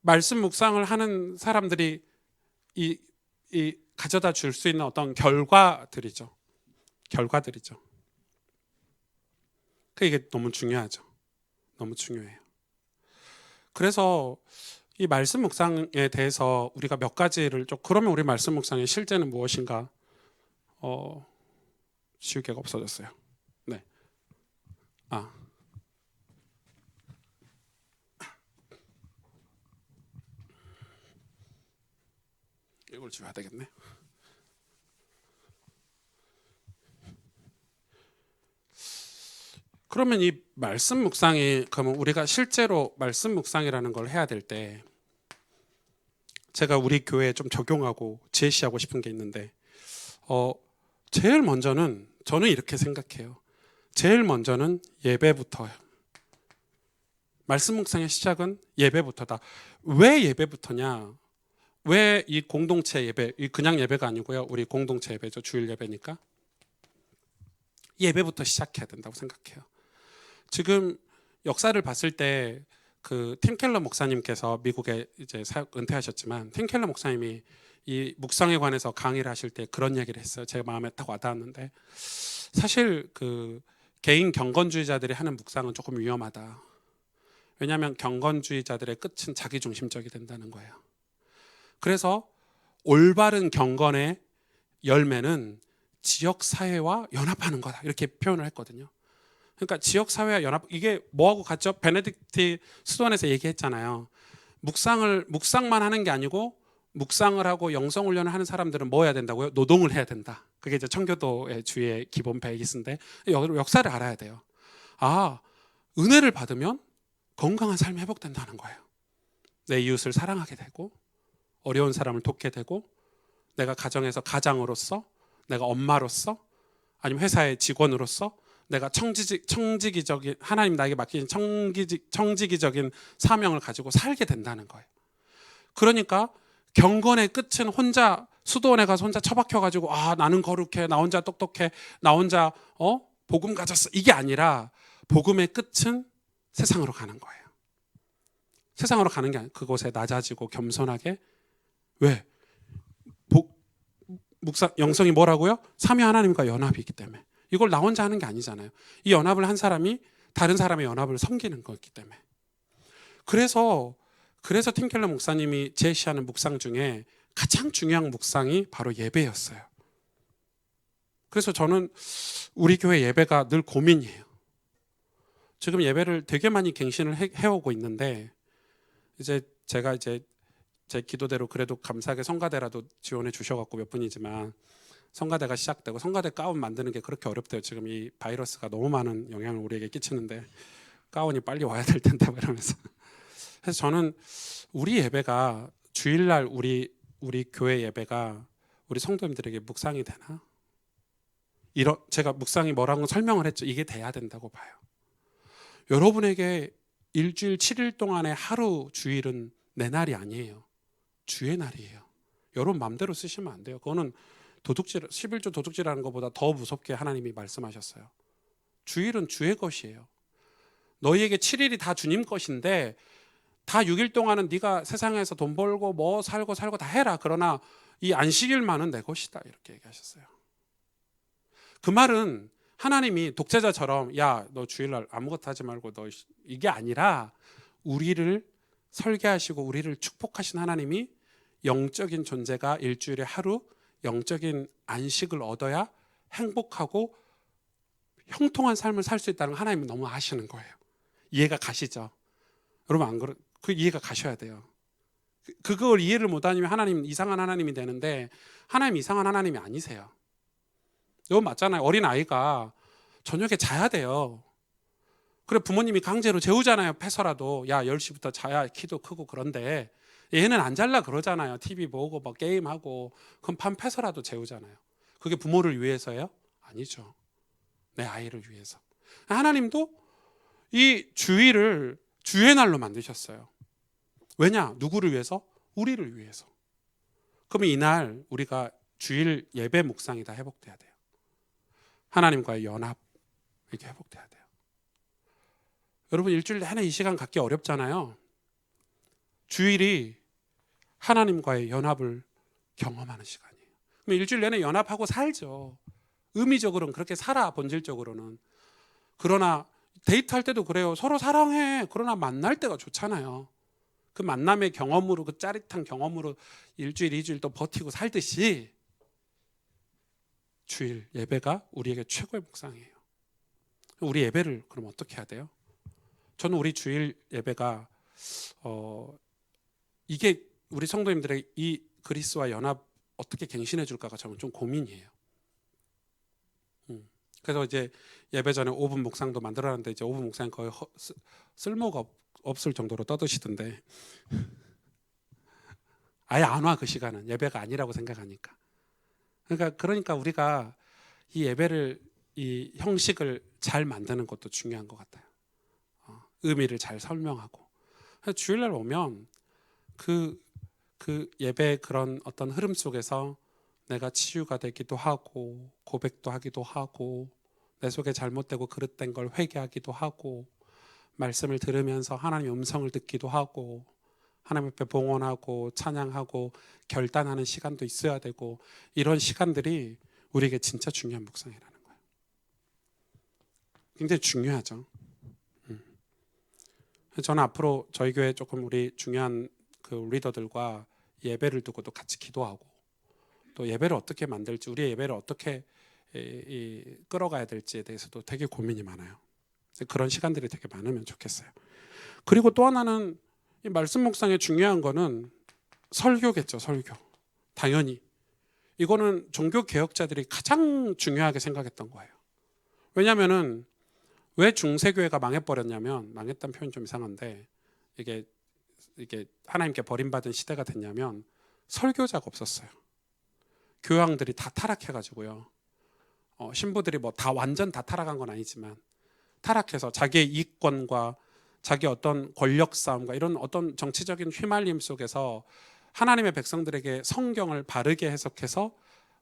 A: 말씀 묵상을 하는 사람들이 이 가져다 줄 수 있는 어떤 결과들이죠. 결과들이죠. 이게 너무 중요하죠. 너무 중요해요. 그래서 이 말씀 묵상에 대해서 우리가 몇 가지를 좀 그러면 우리 말씀 묵상의 실제는 무엇인가? 지우개가 없어졌어요. 네. 이걸 지워야 되겠네. 그러면 이 말씀 묵상이 그러면 우리가 실제로 말씀 묵상이라는 걸 해야 될 때 제가 우리 교회에 좀 적용하고 제시하고 싶은 게 있는데 제일 먼저는 저는 이렇게 생각해요. 제일 먼저는 예배부터요. 말씀 묵상의 시작은 예배부터다. 왜 예배부터냐? 왜 이 공동체 예배, 그냥 예배가 아니고요. 우리 공동체 예배죠. 주일 예배니까. 예배부터 시작해야 된다고 생각해요. 지금 역사를 봤을 때 그 팀 켈러 목사님께서 미국에 이제 은퇴하셨지만 팀 켈러 목사님이 이 묵상에 관해서 강의를 하실 때 그런 얘기를 했어요. 제 마음에 딱 와닿았는데 사실 그 개인 경건주의자들이 하는 묵상은 조금 위험하다. 왜냐하면 경건주의자들의 끝은 자기중심적이 된다는 거예요. 그래서 올바른 경건의 열매는 지역사회와 연합하는 거다. 이렇게 표현을 했거든요. 그러니까 지역사회와 연합, 이게 뭐하고 같죠? 베네딕트 수도원에서 얘기했잖아요. 묵상만 하는 게 아니고 묵상을 하고 영성훈련을 하는 사람들은 뭐 해야 된다고요? 노동을 해야 된다. 그게 이제 청교도의 주의 기본 베이스인데 역사를 알아야 돼요. 은혜를 받으면 건강한 삶이 회복된다는 거예요. 내 이웃을 사랑하게 되고 어려운 사람을 돕게 되고 내가 가정에서 가장으로서 내가 엄마로서 아니면 회사의 직원으로서 내가 청지기적인 하나님 나에게 맡기신 청지기적인 사명을 가지고 살게 된다는 거예요. 그러니까 경건의 끝은 혼자 수도원에 가서 혼자 처박혀가지고 나는 거룩해, 나 혼자 똑똑해, 나 혼자 복음 가졌어, 이게 아니라 복음의 끝은 세상으로 가는 거예요. 세상으로 가는 게 아니라 그곳에 낮아지고 겸손하게. 왜? 영성이 뭐라고요? 삼위 하나님과 연합이 있기 때문에. 이걸 나 혼자 하는 게 아니잖아요. 이 연합을 한 사람이 다른 사람의 연합을 섬기는 거기 때문에. 그래서 팀켈러 목사님이 제시하는 묵상 중에 가장 중요한 묵상이 바로 예배였어요. 그래서 저는 우리 교회 예배가 늘 고민이에요. 지금 예배를 되게 많이 갱신을 해오고 있는데 제가 제 기도대로 그래도 감사하게 성가대라도 지원해 주셔갖고 몇 분이지만 성가대가 시작되고 성가대 가운 만드는 게 그렇게 어렵대요. 지금 이 바이러스가 너무 많은 영향을 우리에게 끼치는데 가운이 빨리 와야 될 텐데 이러면서. 그래서 저는 우리 예배가 주일날 우리 교회 예배가 우리 성도님들에게 묵상이 되나? 제가 묵상이 뭐라고 설명을 했죠. 이게 돼야 된다고 봐요. 여러분에게 일주일 7일 동안의 하루 주일은 내 날이 아니에요. 주의 날이에요. 여러분 마음대로 쓰시면 안 돼요. 그거는 11조 도둑질하는 것보다 더 무섭게 하나님이 말씀하셨어요. 주일은 주의 것이에요. 너희에게 7일이 다 주님 것인데 다 6일 동안은 네가 세상에서 돈 벌고 뭐 살고 다 해라. 그러나 이 안식일만은 내 것이다. 이렇게 얘기하셨어요. 그 말은 하나님이 독재자처럼 너 주일날 아무것도 하지 말고 너 이게 아니라 우리를 설계하시고 우리를 축복하신 하나님이 영적인 존재가 일주일에 하루 영적인 안식을 얻어야 행복하고 형통한 삶을 살 수 있다는 걸 하나님은 너무 아시는 거예요. 이해가 가시죠? 여러분 안 그러? 그 이해가 가셔야 돼요. 그걸 이해를 못하면 하나님 이상한 하나님이 되는데 하나님 이상한 하나님이 아니세요. 여러분 맞잖아요. 어린 아이가 저녁에 자야 돼요. 그래 부모님이 강제로 재우잖아요. 패서라도 야 10시부터 자야 키도 크고. 그런데 얘는 안 잘라 그러잖아요. TV 보고 뭐 게임하고. 그럼 밤 패서라도 재우잖아요. 그게 부모를 위해서예요? 아니죠. 내 아이를 위해서. 하나님도 이 주일을 주의 날로 만드셨어요. 왜냐? 누구를 위해서? 우리를 위해서. 그럼 이날 우리가 주일 예배 묵상이 다 회복돼야 돼요. 하나님과의 연합 이게 회복돼야 돼요. 여러분 일주일 내내 이 시간 갖기 어렵잖아요. 주일이 하나님과의 연합을 경험하는 시간이에요. 그럼 일주일 내내 연합하고 살죠. 의미적으로는 그렇게 살아, 본질적으로는. 그러나 데이트할 때도 그래요. 서로 사랑해. 그러나 만날 때가 좋잖아요. 그 만남의 경험으로, 그 짜릿한 경험으로 일주일, 이주일 또 버티고 살듯이 주일 예배가 우리에게 최고의 묵상이에요. 우리 예배를 그럼 어떻게 해야 돼요? 저는 우리 주일 예배가 이게 우리 성도님들의 이 그리스도와 연합 어떻게 갱신해 줄까가 저는 좀 고민이에요. 그래서 이제 예배 전에 5분 묵상도 만들어놨는데 이제 5분 묵상 거의 쓸모가 없을 정도로 떠드시던데 아예 안 와. 그 시간은 예배가 아니라고 생각하니까. 그러니까 우리가 이 예배를 이 형식을 잘 만드는 것도 중요한 것 같아요. 의미를 잘 설명하고. 주일날 오면 그 예배의 그런 어떤 흐름 속에서 내가 치유가 되기도 하고 고백도 하기도 하고 내 속에 잘못되고 그릇된 걸 회개하기도 하고 말씀을 들으면서 하나님의 음성을 듣기도 하고 하나님 앞에 봉헌하고 찬양하고 결단하는 시간도 있어야 되고 이런 시간들이 우리에게 진짜 중요한 묵상이라는 거예요. 굉장히 중요하죠. 저는 앞으로 저희 교회 조금 우리 중요한 그 리더들과 예배를 두고도 같이 기도하고 또 예배를 어떻게 만들지 우리의 예배를 어떻게 끌어가야 될지에 대해서도 되게 고민이 많아요. 그런 시간들이 되게 많으면 좋겠어요. 그리고 또 하나는 이 말씀 묵상의 중요한 거는 설교겠죠. 설교. 당연히 이거는 종교 개혁자들이 가장 중요하게 생각했던 거예요. 왜냐하면은 왜 중세교회가 망해버렸냐면, 망했다는 표현 좀 이상한데 이게 하나님께 버림받은 시대가 됐냐면 설교자가 없었어요. 교황들이 다 타락해가지고요. 신부들이 뭐 다 완전 다 타락한 건 아니지만 타락해서 자기의 이익권과 자기 어떤 권력 싸움과 이런 어떤 정치적인 휘말림 속에서 하나님의 백성들에게 성경을 바르게 해석해서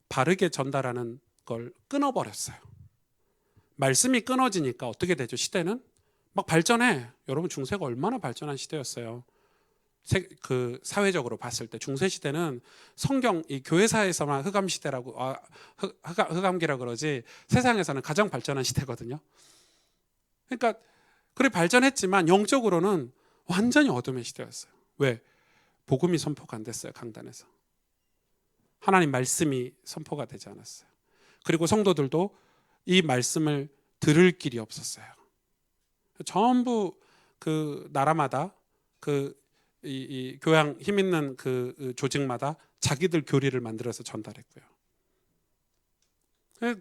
A: 바르게 전달하는 걸 끊어버렸어요. 말씀이 끊어지니까 어떻게 되죠? 시대는 막 발전해. 여러분 중세가 얼마나 발전한 시대였어요. 그 사회적으로 봤을 때 중세 시대는 성경 이 교회사에서만 흑암 시대라고 흑암기라 그러지 세상에서는 가장 발전한 시대거든요. 그러니까 그래 발전했지만 영적으로는 완전히 어둠의 시대였어요. 왜? 복음이 선포가 안 됐어요. 강단에서 하나님 말씀이 선포가 되지 않았어요. 그리고 성도들도 이 말씀을 들을 길이 없었어요. 전부 그 나라마다 이 교양 힘 있는 그 조직마다 자기들 교리를 만들어서 전달했고요.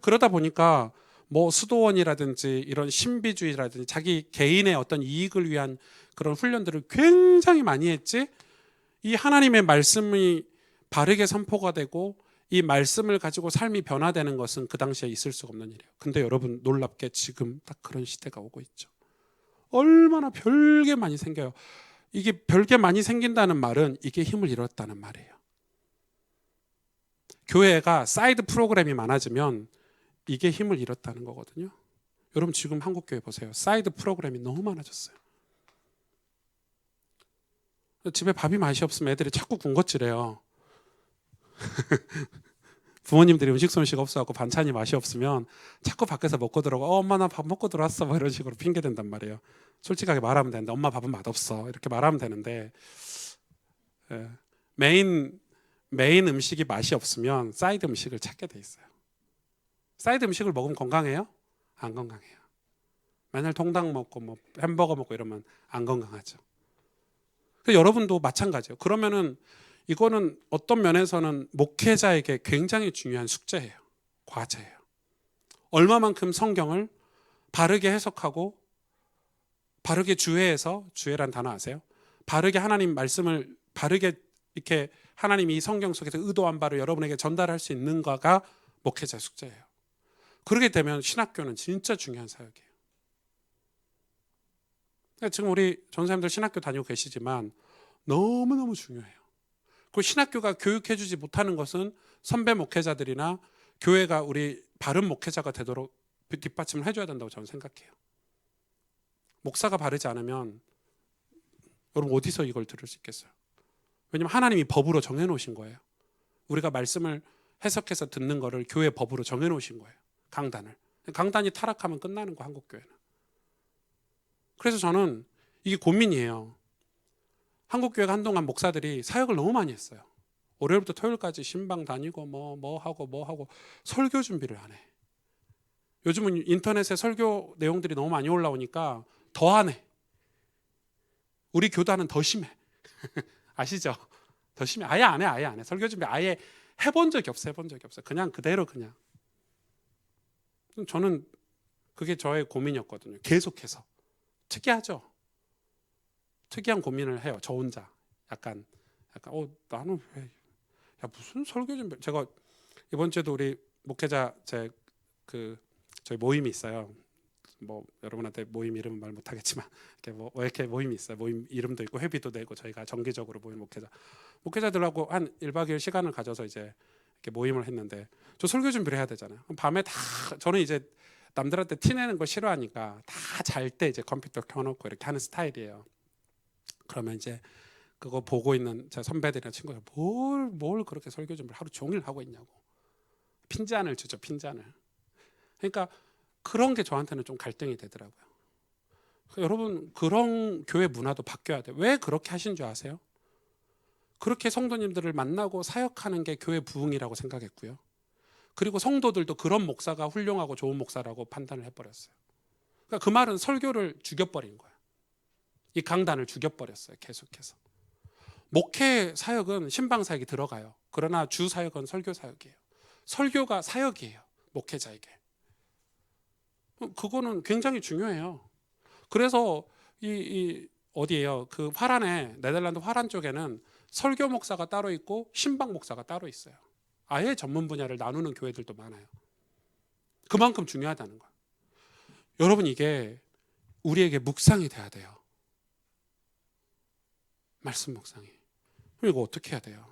A: 그러다 보니까 뭐 수도원이라든지 이런 신비주의라든지 자기 개인의 어떤 이익을 위한 그런 훈련들을 굉장히 많이 했지, 이 하나님의 말씀이 바르게 선포가 되고 이 말씀을 가지고 삶이 변화되는 것은 그 당시에 있을 수가 없는 일이에요. 근데 여러분 놀랍게 지금 딱 그런 시대가 오고 있죠. 얼마나 별게 많이 생겨요. 이게 별게 많이 생긴다는 말은 이게 힘을 잃었다는 말이에요. 교회가 사이드 프로그램이 많아지면 이게 힘을 잃었다는 거거든요. 여러분 지금 한국교회 보세요. 사이드 프로그램이 너무 많아졌어요. 집에 밥이 맛이 없으면 애들이 자꾸 군것질해요. 부모님들이 음식 솜씨가 없어갖고 반찬이 맛이 없으면 자꾸 밖에서 먹고 들어가. 엄마 나 밥 먹고 들어왔어. 뭐 이런 식으로 핑계 댄단 말이에요. 솔직하게 말하면 되는데 엄마 밥은 맛없어 이렇게 말하면 되는데 메인 메인 음식이 맛이 없으면 사이드 음식을 찾게 돼 있어요. 사이드 음식을 먹으면 건강해요? 안 건강해요. 맨날 통닭 먹고 뭐 햄버거 먹고 이러면 안 건강하죠. 여러분도 마찬가지예요. 그러면은 이거는 어떤 면에서는 목회자에게 굉장히 중요한 숙제예요. 과제예요. 얼마만큼 성경을 바르게 해석하고 바르게 주해해서, 주해란 단어 아세요? 바르게 하나님 말씀을 바르게 이렇게 하나님이 이 성경 속에서 의도한 바를 여러분에게 전달할 수 있는가가 목회자 숙제예요. 그렇게 되면 신학교는 진짜 중요한 사역이에요. 지금 우리 전사님들 신학교 다니고 계시지만 너무너무 중요해요. 그 신학교가 교육해주지 못하는 것은 선배 목회자들이나 교회가 우리 바른 목회자가 되도록 뒷받침을 해줘야 된다고 저는 생각해요. 목사가 바르지 않으면 여러분 어디서 이걸 들을 수 있겠어요? 왜냐하면 하나님이 법으로 정해놓으신 거예요. 우리가 말씀을 해석해서 듣는 거를 교회 법으로 정해놓으신 거예요. 강단이 타락하면 끝나는 거, 한국교회는. 그래서 저는 이게 고민이에요. 한국교회가 한동안 목사들이 사역을 너무 많이 했어요. 월요일부터 토요일까지 신방 다니고 뭐 하고 설교 준비를 안 해. 요즘은 인터넷에 설교 내용들이 너무 많이 올라오니까 더 안 해. 우리 교단은 더 심해. 아시죠? 더 심해. 아예 안 해. 설교 준비 아예 해본 적이 없어요. 그냥 그대로 그냥. 저는 그게 저의 고민이었거든요. 계속해서. 특이하죠? 특이한 고민을 해요. 저 혼자. 약간 나는 왜 무슨 설교 준비. 제가 이번 주에도 우리 목회자 저희 모임이 있어요. 뭐 여러분한테 모임 이름은 말 못하겠지만 이렇게 모임이 있어요. 모임 이름도 있고 회비도 내고 저희가 정기적으로 모임 목회자들하고 한 1박 2일 시간을 가져서 이제 이렇게 모임을 했는데 저 설교 준비를 해야 되잖아요. 밤에 다 저는 이제 남들한테 티내는 거 싫어하니까 다 잘 때 이제 컴퓨터 켜놓고 이렇게 하는 스타일이에요. 그러면 이제 그거 보고 있는 제 선배들이나 친구들 뭘 그렇게 설교 준비를 하루 종일 하고 있냐고 핀잔을 주죠. 그러니까 그런 게 저한테는 좀 갈등이 되더라고요. 여러분 그런 교회 문화도 바뀌어야 돼요. 왜 그렇게 하신 줄 아세요? 그렇게 성도님들을 만나고 사역하는 게 교회 부흥이라고 생각했고요. 그리고 성도들도 그런 목사가 훌륭하고 좋은 목사라고 판단을 해버렸어요. 그러니까 그 말은 설교를 죽여버린 거예요. 이 강단을 죽여버렸어요. 계속해서. 목회 사역은 신방 사역이 들어가요. 그러나 주 사역은 설교 사역이에요. 설교가 사역이에요. 목회자에게. 그거는 굉장히 중요해요. 그래서 어디예요? 그 화란에 네덜란드 화란 쪽에는 설교 목사가 따로 있고 신방 목사가 따로 있어요. 아예 전문 분야를 나누는 교회들도 많아요. 그만큼 중요하다는 거예요. 여러분 이게 우리에게 묵상이 돼야 돼요. 말씀 묵상이. 그럼 이거 어떻게 해야 돼요?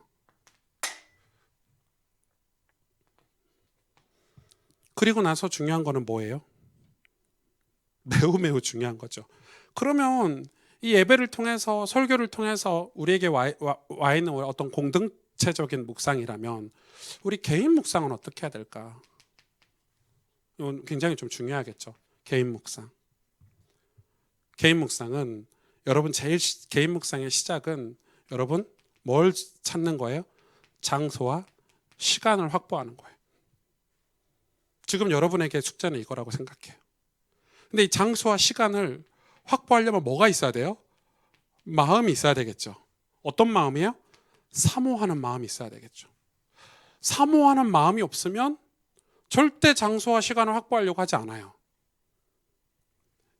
A: 그리고 나서 중요한 거는 뭐예요? 매우 중요한 거죠. 그러면 이 예배를 통해서 설교를 통해서 우리에게 와 있는 어떤 공동체적인 묵상이라면 우리 개인 묵상은 어떻게 해야 될까? 이건 굉장히 좀 중요하겠죠. 개인 묵상. 개인 묵상은 여러분 개인 묵상의 시작은 여러분 뭘 찾는 거예요? 장소와 시간을 확보하는 거예요. 지금 여러분에게 숙제는 이거라고 생각해요. 근데 이 장소와 시간을 확보하려면 뭐가 있어야 돼요? 마음이 있어야 되겠죠. 어떤 마음이에요? 사모하는 마음이 있어야 되겠죠. 사모하는 마음이 없으면 절대 장소와 시간을 확보하려고 하지 않아요.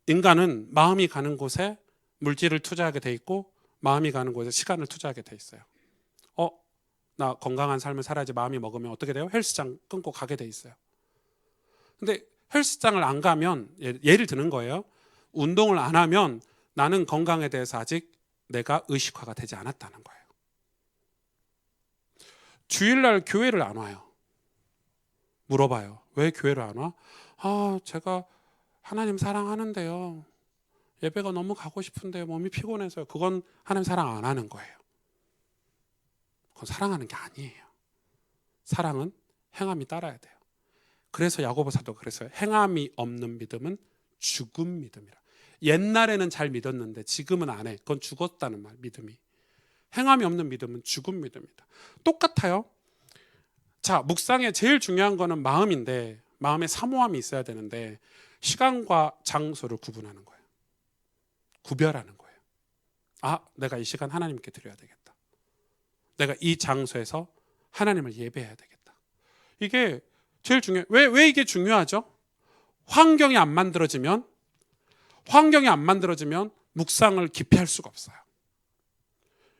A: 인간은 마음이 가는 곳에 물질을 투자하게 돼 있고 마음이 가는 곳에 시간을 투자하게 돼 있어요. 나 건강한 삶을 살아야지 마음이 먹으면 어떻게 돼요? 헬스장 끊고 가게 돼 있어요. 근데 헬스장을 안 가면 예를 드는 거예요. 운동을 안 하면 나는 건강에 대해서 아직 내가 의식화가 되지 않았다는 거예요. 주일날 교회를 안 와요. 물어봐요. 왜 교회를 안 와? 제가 하나님 사랑하는데요. 예배가 너무 가고 싶은데 몸이 피곤해서요. 그건 하나님 사랑 안 하는 거예요. 그건 사랑하는 게 아니에요. 사랑은 행함이 따라야 돼요. 그래서 야고보사도 그랬어요. 행함이 없는 믿음은 죽은 믿음이라. 옛날에는 잘 믿었는데 지금은 안 해. 그건 죽었다는 말, 믿음이. 행함이 없는 믿음은 죽은 믿음이다. 똑같아요. 자, 묵상에 제일 중요한 거는 마음인데, 마음에 사모함이 있어야 되는데 시간과 장소를 구분하는 거예요. 구별하는 거예요. 아, 내가 이 시간 하나님께 드려야 되겠다. 내가 이 장소에서 하나님을 예배해야 되겠다. 이게 제일 중요해요. 왜 이게 중요하죠? 환경이 안 만들어지면 묵상을 깊이 할 수가 없어요.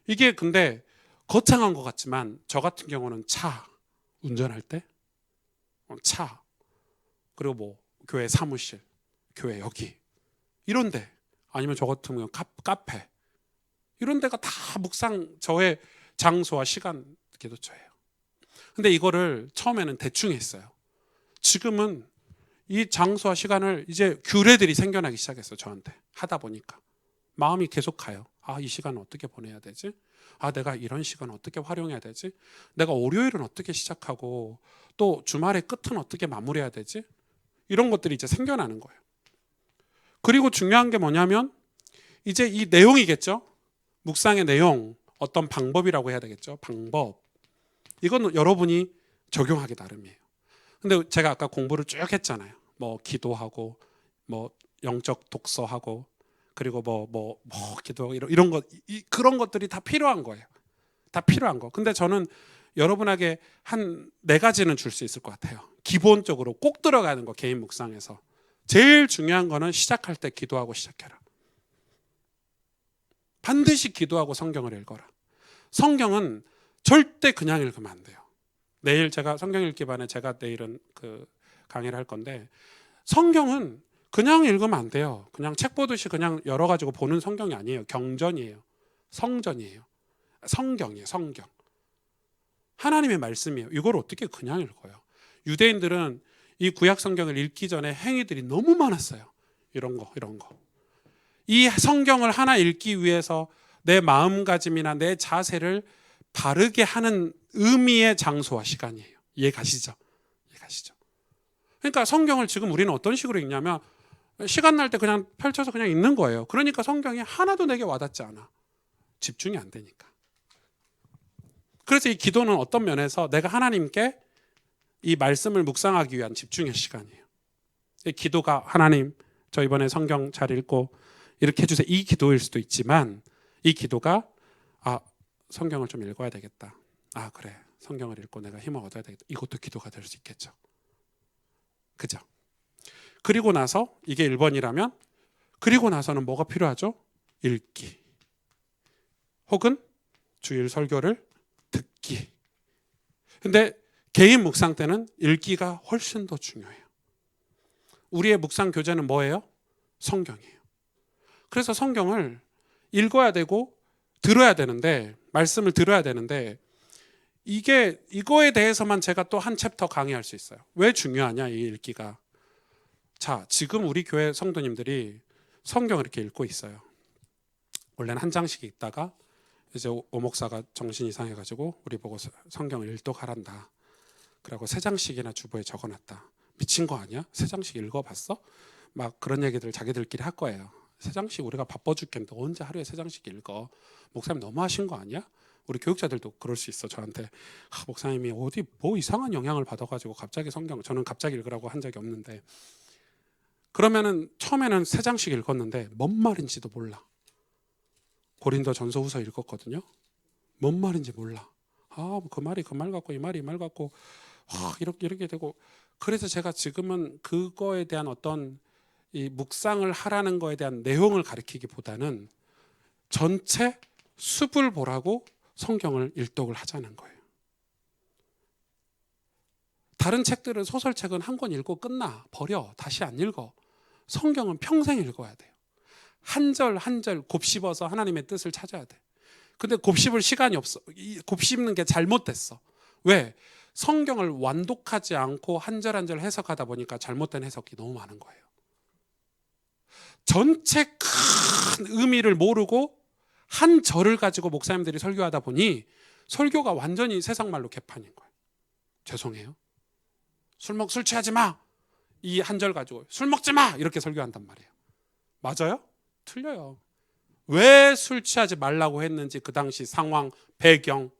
A: 이게 근데 거창한 것 같지만 저 같은 경우는 운전할 때 차, 그리고 뭐 교회 사무실, 교회 여기 이런데, 아니면 저 같은 경우 카페, 이런 데가 다 묵상 저의 장소와 시간 기도처예요. 근데 이거를 처음에는 대충 했어요. 지금은 이 장소와 시간을 이제 규례들이 생겨나기 시작했어요. 저한테 하다 보니까 마음이 계속 가요. 아, 이 시간은 어떻게 보내야 되지? 아, 내가 이런 시간 어떻게 활용해야 되지? 내가 월요일은 어떻게 시작하고 또 주말의 끝은 어떻게 마무리해야 되지? 이런 것들이 이제 생겨나는 거예요. 그리고 중요한 게 뭐냐면 이제 이 내용이겠죠. 묵상의 내용, 어떤 방법이라고 해야 되겠죠. 방법. 이건 여러분이 적용하기 나름이에요. 근데 제가 아까 공부를 쭉 했잖아요. 뭐 기도하고 뭐 영적 독서하고 그리고 뭐 기도하고 이런 것, 그런 것들이 다 필요한 거예요. 다 필요한 거. 근데 저는 여러분에게 한 4가지는 줄 수 있을 것 같아요. 기본적으로 꼭 들어가는 거, 개인 묵상에서 제일 중요한 거는 시작할 때 기도하고 시작해라. 반드시 기도하고 성경을 읽어라. 성경은 절대 그냥 읽으면 안 돼요. 내일 제가 성경 읽기 반에 제가 내일은 그 강의를 할 건데, 성경은 그냥 읽으면 안 돼요. 그냥 책 보듯이 그냥 열어가지고 보는 성경이 아니에요. 경전이에요. 성전이에요. 성경이에요. 성경. 하나님의 말씀이에요. 이걸 어떻게 그냥 읽어요? 유대인들은 이 구약 성경을 읽기 전에 행위들이 너무 많았어요. 이런 거. 이 성경을 하나 읽기 위해서 내 마음가짐이나 내 자세를 바르게 하는 의미의 장소와 시간이에요. 이해 가시죠? 그러니까 성경을 지금 우리는 어떤 식으로 읽냐면 시간 날 때 그냥 펼쳐서 그냥 읽는 거예요. 그러니까 성경이 하나도 내게 와닿지 않아. 집중이 안 되니까. 그래서 이 기도는 어떤 면에서 내가 하나님께 이 말씀을 묵상하기 위한 집중의 시간이에요. 이 기도가 하나님, 저 이번에 성경 잘 읽고 이렇게 해주세요. 이 기도일 수도 있지만 이 기도가 성경을 좀 읽어야 되겠다. 그래, 성경을 읽고 내가 힘을 얻어야 되겠다. 이것도 기도가 될 수 있겠죠. 그죠? 그리고 나서 이게 1번이라면 그리고 나서는 뭐가 필요하죠? 읽기. 혹은 주일 설교를 듣기. 근데 개인 묵상 때는 읽기가 훨씬 더 중요해요. 우리의 묵상 교재는 뭐예요? 성경이에요. 그래서 성경을 읽어야 되고 들어야 되는데, 말씀을 들어야 되는데, 이거에 대해서만 제가 또 한 챕터 강의할 수 있어요. 왜 중요하냐, 이 읽기가. 자, 지금 우리 교회 성도님들이 성경을 이렇게 읽고 있어요. 원래는 한 장씩 읽다가 이제 오목사가 정신 이상해가지고 우리 보고 성경을 일독하란다. 그러고 3장씩이나 주보에 적어놨다. 미친 거 아니야? 3장씩 읽어봤어? 막 그런 얘기들 자기들끼리 할 거예요. 3장씩 우리가 바빠 죽겠는데 언제 하루에 3장씩 읽어? 목사님 너무하신 거 아니야? 우리 교육자들도 그럴 수 있어. 저한테 목사님이 어디 뭐 이상한 영향을 받아가지고 갑자기 성경, 저는 갑자기 읽으라고 한 적이 없는데, 그러면은 처음에는 3장씩 읽었는데 뭔 말인지도 몰라. 고린도 전서 후서 읽었거든요. 뭔 말인지 몰라. 그 말이 그 말 같고 이 말이 이 말 같고 이렇게 되고. 그래서 제가 지금은 그거에 대한 어떤 이 묵상을 하라는 거에 대한 내용을 가르치기보다는 전체 숲을 보라고 성경을 일독을 하자는 거예요. 다른 책들은, 소설책은 한 권 읽고 끝나, 버려, 다시 안 읽어. 성경은 평생 읽어야 돼요. 한 절 한 절 곱씹어서 하나님의 뜻을 찾아야 돼. 근데 곱씹을 시간이 없어. 곱씹는 게 잘못됐어. 왜? 성경을 완독하지 않고 한 절 한 절 해석하다 보니까 잘못된 해석이 너무 많은 거예요. 전체 큰 의미를 모르고 한 절을 가지고 목사님들이 설교하다 보니 설교가 완전히 세상 말로 개판인 거예요. 죄송해요. 술 취하지 마. 이 한 절 가지고 술 먹지 마. 이렇게 설교한단 말이에요. 맞아요? 틀려요. 왜 술 취하지 말라고 했는지 그 당시 상황, 배경,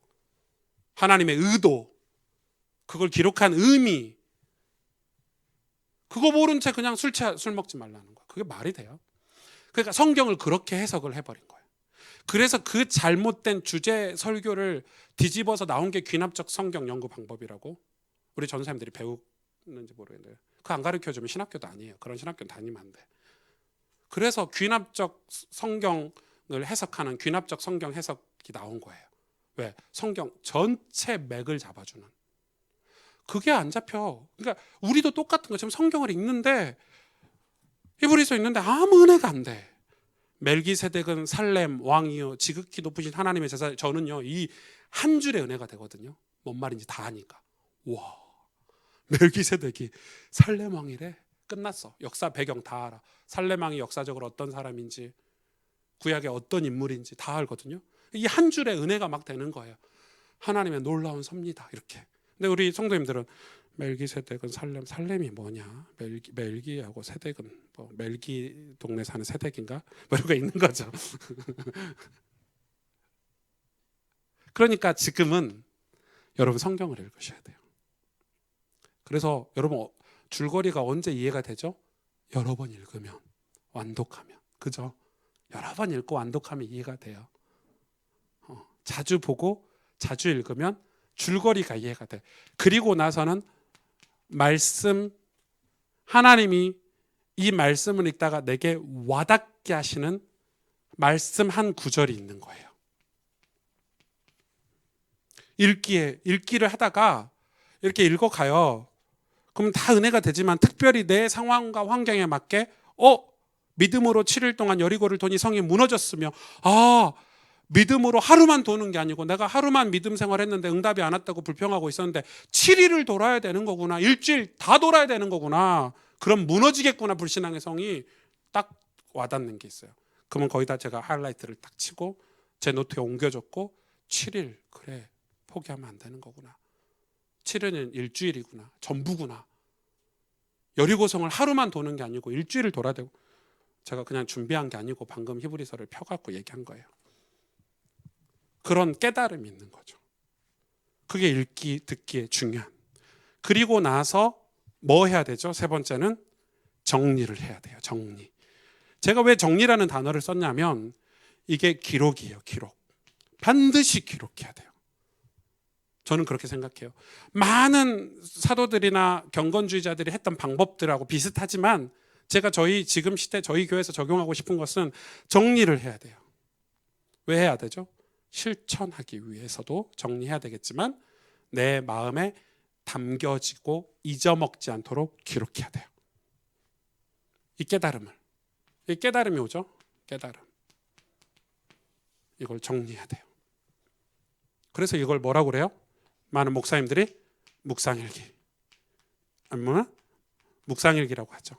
A: 하나님의 의도, 그걸 기록한 의미, 그거 모른 채 그냥 술 먹지 말라는 거야. 그게 말이 돼요? 그러니까 성경을 그렇게 해석을 해버린 거예요. 그래서 그 잘못된 주제 설교를 뒤집어서 나온 게 귀납적 성경 연구 방법이라고 우리 전사님들이 배우는지 모르겠는데, 그거 안 가르쳐주면 신학교도 아니에요. 그런 신학교 다니면 안 돼. 그래서 귀납적 성경을 해석하는 귀납적 성경 해석이 나온 거예요. 왜? 성경 전체 맥을 잡아주는. 그게 안 잡혀. 그러니까 우리도 똑같은 거. 지금 성경을 읽는데, 히브리서 읽는데 아무 은혜가 안 돼. 멜기세덱은 살렘 왕이요 지극히 높으신 하나님의 제사. 저는요 이 한 줄의 은혜가 되거든요. 뭔 말인지 다 아니까. 와, 멜기세덱이 살렘 왕이래. 끝났어. 역사 배경 다 알아. 살렘 왕이 역사적으로 어떤 사람인지, 구약의 어떤 인물인지 다 알거든요. 이 한 줄의 은혜가 막 되는 거예요. 하나님의 놀라운 섭니다. 이렇게. 근데 우리 성도님들은 멜기세덱은 살렘이 뭐냐? 멜기하고 세덱은 뭐 멜기 동네 사는 세덱인가? 뭐 이런 거 있는 거죠. 그러니까 지금은 여러분 성경을 읽으셔야 돼요. 그래서 여러분 줄거리가 언제 이해가 되죠? 여러 번 읽으면, 완독하면. 그죠? 여러 번 읽고 완독하면 이해가 돼요. 자주 보고 자주 읽으면 줄거리가 이해가 돼. 그리고 나서는 말씀, 하나님이 이 말씀을 읽다가 내게 와닿게 하시는 말씀 한 구절이 있는 거예요. 읽기를 하다가 이렇게 읽어가요. 그럼 다 은혜가 되지만 특별히 내 상황과 환경에 맞게 믿음으로 7일 동안 여리고를 도니 성이 무너졌으며, 믿음으로 하루만 도는 게 아니고 내가 하루만 믿음 생활했는데 응답이 안 왔다고 불평하고 있었는데 7일을 돌아야 되는 거구나. 일주일 다 돌아야 되는 거구나. 그럼 무너지겠구나. 불신앙의 성이 딱 와닿는 게 있어요. 그러면 거기다 제가 하이라이트를 딱 치고 제 노트에 옮겨줬고, 7일 그래 포기하면 안 되는 거구나. 7일은 일주일이구나. 전부구나. 여리고성을 하루만 도는 게 아니고 일주일을 돌아야 되고. 제가 그냥 준비한 게 아니고 방금 히브리서를 펴갖고 얘기한 거예요. 그런 깨달음이 있는 거죠. 그게 읽기, 듣기에 중요한. 그리고 나서 뭐 해야 되죠? 세 번째는 정리를 해야 돼요. 정리. 제가 왜 정리라는 단어를 썼냐면 이게 기록이에요. 기록. 반드시 기록해야 돼요. 저는 그렇게 생각해요. 많은 사도들이나 경건주의자들이 했던 방법들하고 비슷하지만 제가 지금 시대 저희 교회에서 적용하고 싶은 것은 정리를 해야 돼요. 왜 해야 되죠? 실천하기 위해서도 정리해야 되겠지만 내 마음에 담겨지고 잊어먹지 않도록 기록해야 돼요. 이 깨달음이 오죠? 깨달음. 이걸 정리해야 돼요. 그래서 이걸 뭐라고 그래요? 많은 목사님들이 묵상일기, 아니면 묵상일기라고 하죠.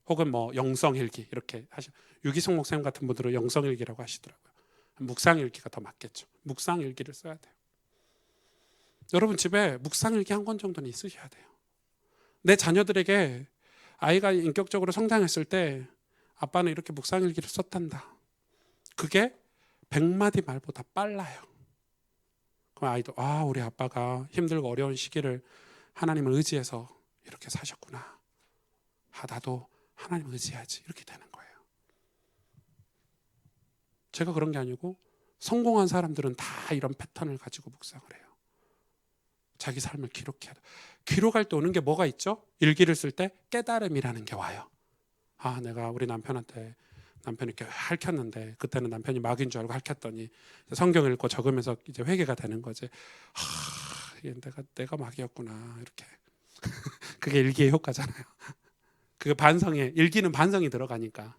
A: 혹은 뭐 영성일기 이렇게 하죠. 유기성 목사님 같은 분들은 영성일기라고 하시더라고요. 묵상일기가 더 맞겠죠. 묵상일기를 써야 돼요. 여러분 집에 묵상일기 한 권 정도는 있으셔야 돼요. 내 자녀들에게 아이가 인격적으로 성장했을 때 아빠는 이렇게 묵상일기를 썼단다. 그게 100마디 말보다 빨라요. 그럼 아이도 우리 아빠가 힘들고 어려운 시기를 하나님을 의지해서 이렇게 사셨구나. 나도 하나님을 의지해야지. 이렇게 되는 거예요. 제가 그런 게 아니고 성공한 사람들은 다 이런 패턴을 가지고 묵상을 해요. 자기 삶을 기록해야 돼요. 기록할 때 오는 게 뭐가 있죠? 일기를 쓸 때 깨달음이라는 게 와요. 내가 우리 남편한테 남편이 이렇게 핥혔는데 그때는 남편이 막인 줄 알고 핥혔더니 성경 읽고 적으면서 이제 회개가 되는 거지. 내가 막이었구나 이렇게. 그게 일기의 효과잖아요. 그게 일기는 반성이 들어가니까.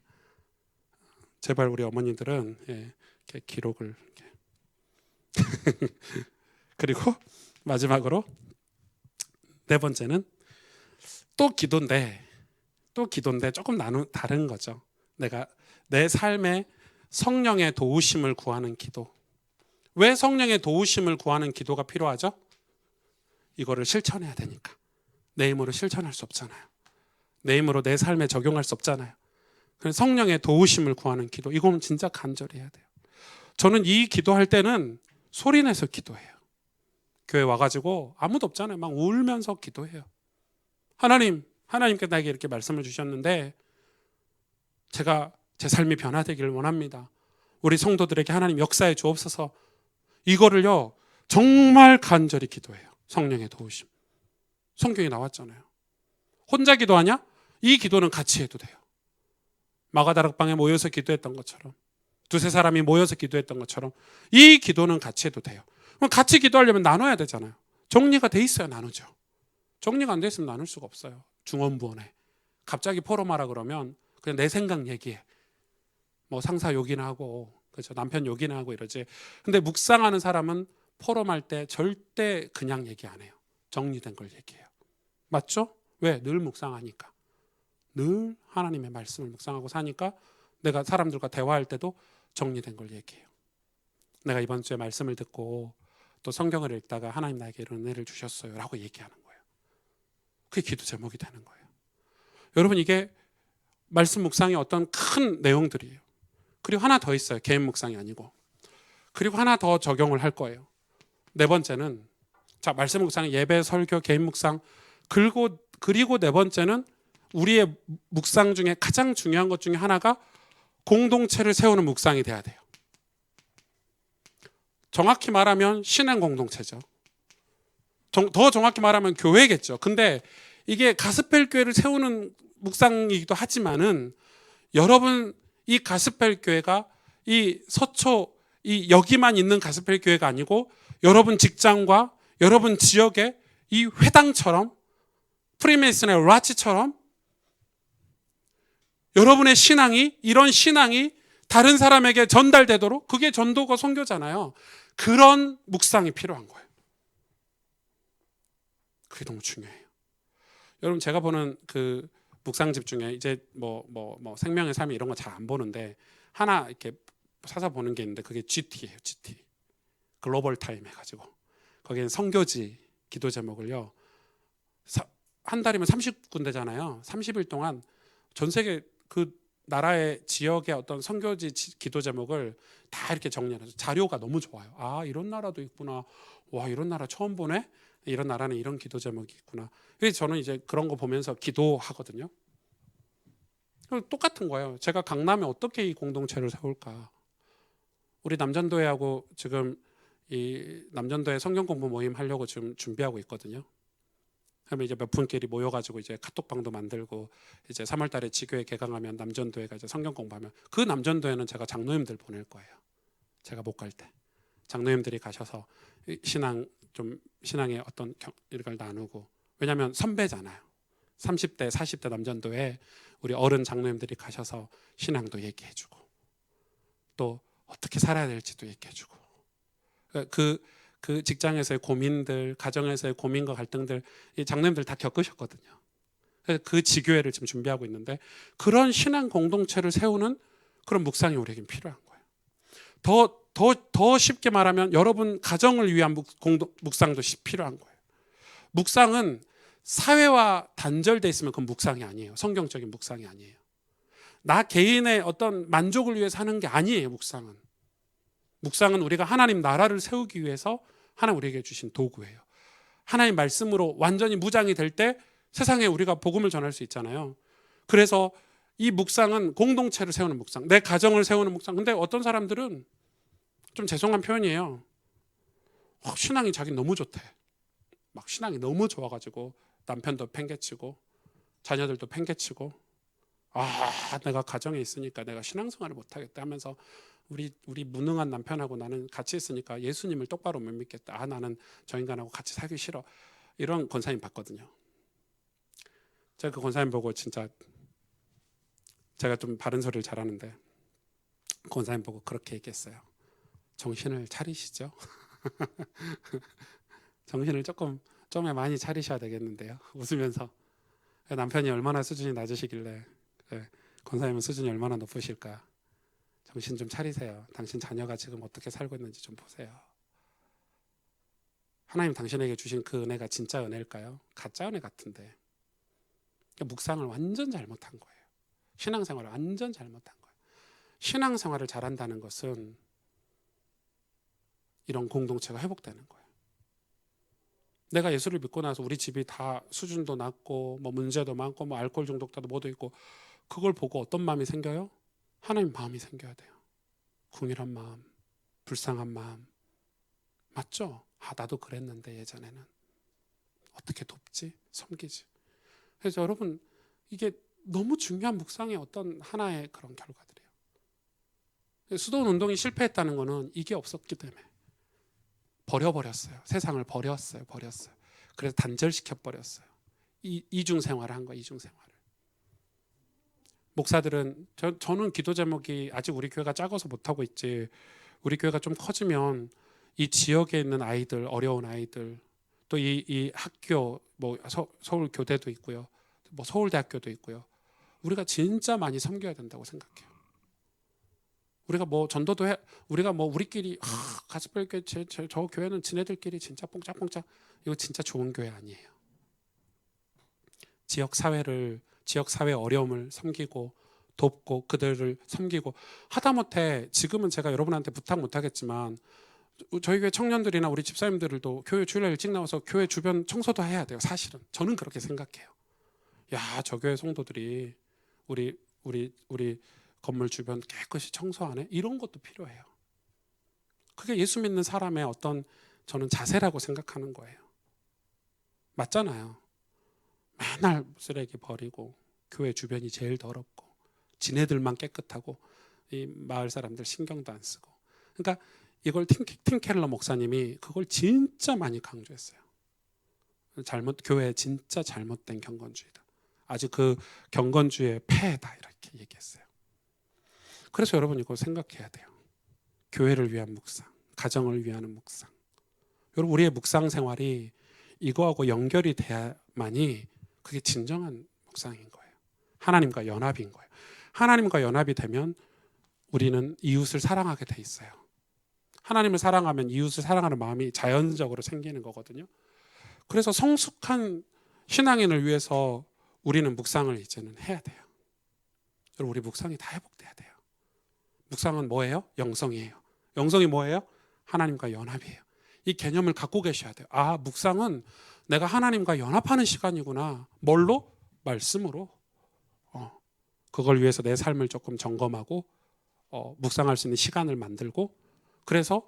A: 제발 우리 어머니들은 이렇게 기록을 이렇게. 그리고 마지막으로 네 번째는 또 기도인데 조금 다른 거죠. 내가 내 삶에 성령의 도우심을 구하는 기도. 왜 성령의 도우심을 구하는 기도가 필요하죠? 이거를 실천해야 되니까. 내 힘으로 실천할 수 없잖아요. 내 힘으로 내 삶에 적용할 수 없잖아요. 그래서 성령의 도우심을 구하는 기도, 이거는 진짜 간절히 해야 돼요. 저는 이 기도할 때는 소리내서 기도해요. 교회 와가지고 아무도 없잖아요. 막 울면서 기도해요. 하나님께 나에게 이렇게 말씀을 주셨는데 제가 제 삶이 변화되기를 원합니다. 우리 성도들에게 하나님 역사해 주옵소서. 이거를요 정말 간절히 기도해요. 성령의 도우심. 성경에 나왔잖아요. 혼자 기도하냐? 이 기도는 같이 해도 돼요. 마가다락방에 모여서 기도했던 것처럼, 두세 사람이 모여서 기도했던 것처럼 이 기도는 같이 해도 돼요. 그럼 같이 기도하려면 나눠야 되잖아요. 정리가 돼 있어야 나누죠. 정리가 안 돼 있으면 나눌 수가 없어요. 중언부언해. 갑자기 포럼하라 그러면 그냥 내 생각 얘기해. 뭐 상사 욕이나 하고, 그렇죠. 남편 욕이나 하고 이러지. 근데 묵상하는 사람은 포럼할 때 절대 그냥 얘기 안 해요. 정리된 걸 얘기해요. 맞죠? 왜? 늘 묵상하니까. 늘 하나님의 말씀을 묵상하고 사니까 내가 사람들과 대화할 때도 정리된 걸 얘기해요. 내가 이번 주에 말씀을 듣고 또 성경을 읽다가 하나님 나에게 이런 은혜를 주셨어요 라고 얘기하는 거예요. 그게 기도 제목이 되는 거예요. 여러분, 이게 말씀 묵상의 어떤 큰 내용들이에요. 그리고 하나 더 있어요. 개인 묵상이 아니고. 그리고 하나 더 적용을 할 거예요. 네 번째는, 자, 말씀 묵상, 예배, 설교, 개인 묵상, 그리고 네 번째는 우리의 묵상 중에 가장 중요한 것 중에 하나가 공동체를 세우는 묵상이 돼야 돼요. 정확히 말하면 신앙 공동체죠. 더 정확히 말하면 교회겠죠. 근데 이게 가스펠 교회를 세우는 묵상이기도 하지만은 여러분, 이 가스펠 교회가 이 서초 이 여기만 있는 가스펠 교회가 아니고 여러분 직장과 여러분 지역의 이 회당처럼, 프리메이슨의 라치처럼 여러분의 신앙이, 이런 신앙이 다른 사람에게 전달되도록, 그게 전도가 선교잖아요. 그런 묵상이 필요한 거예요. 그게 너무 중요해요. 여러분, 제가 보는 그 묵상집 중에 이제 뭐 생명의 삶이 이런 거 잘 안 보는데 하나 이렇게 찾아보는 게 있는데 그게 GT예요. GT. 글로벌 타임 해가지고 거기는 선교지 기도 제목을요, 한 달이면 30군데잖아요. 30일 동안 전 세계 그 나라의 지역의 어떤 선교지 기도 제목을 다 이렇게 정리해서 자료가 너무 좋아요. 아, 이런 나라도 있구나. 와, 이런 나라 처음 보네. 이런 나라는 이런 기도 제목이 있구나. 그래서 저는 이제 그런 거 보면서 기도하거든요. 똑같은 거예요. 제가 강남에 어떻게 이 공동체를 세울까? 우리 남전도회하고 지금 이 남전도회 성경 공부 모임 하려고 지금 준비하고 있거든요. 그러면 이제 몇 분끼리 모여가지고 이제 카톡방도 만들고, 이제 3월달에 지교회 개강하면 남전도회가 이제 성경 공부하면 그 남전도회는 제가 장로님들 보낼 거예요. 제가 못 갈 때 장로님들이 가셔서 신앙의 어떤 이걸 나누고, 왜냐하면 선배잖아요. 30대 40대 남전도회 우리 어른 장로님들이 가셔서 신앙도 얘기해주고 또 어떻게 살아야 될지도 얘기해주고, 그 직장에서의 고민들, 가정에서의 고민과 갈등들 이 장로님들 다 겪으셨거든요. 그래서 그 지교회를 지금 준비하고 있는데 그런 신앙 공동체를 세우는 그런 묵상이 우리에겐 필요한 거예요. 더 쉽게 말하면 여러분 가정을 위한 묵상도 필요한 거예요. 묵상은 사회와 단절돼 있으면 그건 묵상이 아니에요. 성경적인 묵상이 아니에요. 나 개인의 어떤 만족을 위해서 하는 게 아니에요. 묵상은 우리가 하나님 나라를 세우기 위해서 하나님 우리에게 주신 도구예요. 하나님 말씀으로 완전히 무장이 될 때 세상에 우리가 복음을 전할 수 있잖아요. 그래서 이 묵상은 공동체를 세우는 묵상, 내 가정을 세우는 묵상. 근데 어떤 사람들은, 좀 죄송한 표현이에요, 신앙이 자기 너무 좋대. 막 신앙이 너무 좋아가지고 남편도 팽개치고 자녀들도 팽개치고, 내가 가정에 있으니까 내가 신앙생활을 못하겠다 하면서 우리 무능한 남편하고 나는 같이 있으니까 예수님을 똑바로 못 믿겠다. 나는 저 인간하고 같이 살기 싫어. 이런 권사님 봤거든요. 제가 그 권사님 보고 진짜, 제가 좀 바른 소리를 잘하는데 권사님 보고 그렇게 얘기했어요. 정신을 차리시죠. 정신을 좀에 많이 차리셔야 되겠는데요. 웃으면서. 남편이 얼마나 수준이 낮으시길래 권사님은 수준이 얼마나 높으실까. 정신 좀 차리세요. 당신 자녀가 지금 어떻게 살고 있는지 좀 보세요. 하나님 당신에게 주신 그 은혜가 진짜 은혜일까요? 가짜 은혜 같은데. 묵상을 완전 잘못한 거예요. 신앙생활을 완전 잘못한 거예요. 신앙생활을 잘한다는 것은 이런 공동체가 회복되는 거예요. 내가 예수를 믿고 나서 우리 집이 다 수준도 낮고 뭐 문제도 많고 뭐 알코올 중독자도 뭐도 있고, 그걸 보고 어떤 마음이 생겨요? 하나님 마음이 생겨야 돼요. 궁일한 마음, 불쌍한 마음. 맞죠? 아, 나도 그랬는데 예전에는 어떻게 돕지? 섬기지? 그래서 여러분, 이게 너무 중요한 묵상의 어떤 하나의 그런 결과들이에요. 수도원 운동이 실패했다는 거는 이게 없었기 때문에. 버려버렸어요. 세상을 버렸어요. 그래서 단절시켜 버렸어요. 이중 생활을 한 거예요. 이중 생활을. 목사들은 저는 기도 제목이 아직 우리 교회가 작아서 못하고 있지, 우리 교회가 좀 커지면 이 지역에 있는 아이들, 어려운 아이들, 또 이 학교, 뭐 서울 교대도 있고요, 뭐 서울대학교도 있고요, 우리가 진짜 많이 섬겨야 된다고 생각해요. 우리가 뭐 전도도 해, 우리가 뭐 우리끼리 가스펠 교회, 저 교회는 지네들끼리 진짜 뽕짝뽕짝, 이거 진짜 좋은 교회 아니에요. 지역 사회 어려움을 섬기고 돕고 그들을 섬기고, 하다못해 지금은 제가 여러분한테 부탁 못하겠지만 저희 교회 청년들이나 우리 집사님들도 교회 주일날 일찍 나와서 교회 주변 청소도 해야 돼요. 사실은 저는 그렇게 생각해요. 야, 저 교회 성도들이 우리 건물 주변 깨끗이 청소하네, 이런 것도 필요해요. 그게 예수 믿는 사람의 어떤, 저는 자세라고 생각하는 거예요. 맞잖아요. 맨날 쓰레기 버리고 교회 주변이 제일 더럽고 지네들만 깨끗하고 이 마을 사람들 신경도 안 쓰고. 그러니까 이걸 팀 켈러 목사님이 그걸 진짜 많이 강조했어요. 교회 진짜 잘못된 경건주의다. 아주 그 경건주의의 폐해다, 이렇게 얘기했어요. 그래서 여러분 이거 생각해야 돼요. 교회를 위한 묵상, 가정을 위한 묵상. 여러분, 우리의 묵상 생활이 이거하고 연결이 돼야만이 그게 진정한 묵상인 거예요. 하나님과 연합인 거예요. 하나님과 연합이 되면 우리는 이웃을 사랑하게 돼 있어요. 하나님을 사랑하면 이웃을 사랑하는 마음이 자연적으로 생기는 거거든요. 그래서 성숙한 신앙인을 위해서 우리는 묵상을 이제는 해야 돼요. 여러분, 우리 묵상이 다 회복돼야 돼요. 묵상은 뭐예요? 영성이에요. 영성이 뭐예요? 하나님과 연합이에요. 이 개념을 갖고 계셔야 돼요. 아, 묵상은 내가 하나님과 연합하는 시간이구나. 뭘로? 말씀으로. 그걸 위해서 내 삶을 조금 점검하고 묵상할 수 있는 시간을 만들고, 그래서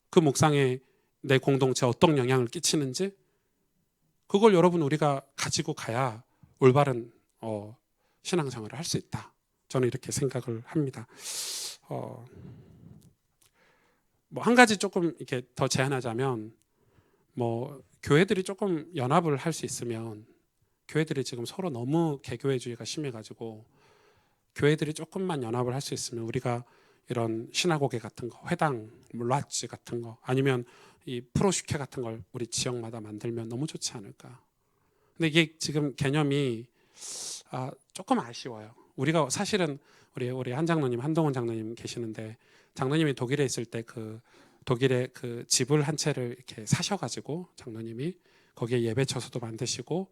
A: 그 묵상에 내 공동체에 어떤 영향을 끼치는지 그걸 여러분 우리가 가지고 가야 올바른 신앙생활을 할 수 있다. 저는 이렇게 생각을 합니다. 뭐 한 가지 조금 이렇게 더 제안하자면, 뭐 교회들이 조금 연합을 할 수 있으면, 교회들이 지금 서로 너무 개교회주의가 심해가지고 교회들이 조금만 연합을 할 수 있으면, 우리가 이런 시나고게 같은 거, 회당, 라지 같은 거, 아니면 이 프로슈케 같은 걸 우리 지역마다 만들면 너무 좋지 않을까. 근데 이게 지금 개념이 조금 아쉬워요. 우리가 사실은 우리 한 장로님, 한동훈 장로님 계시는데, 장로님이 독일에 있을 때 그 독일의 그 집을 한 채를 이렇게 사셔가지고 장로님이 거기에 예배처소도 만드시고,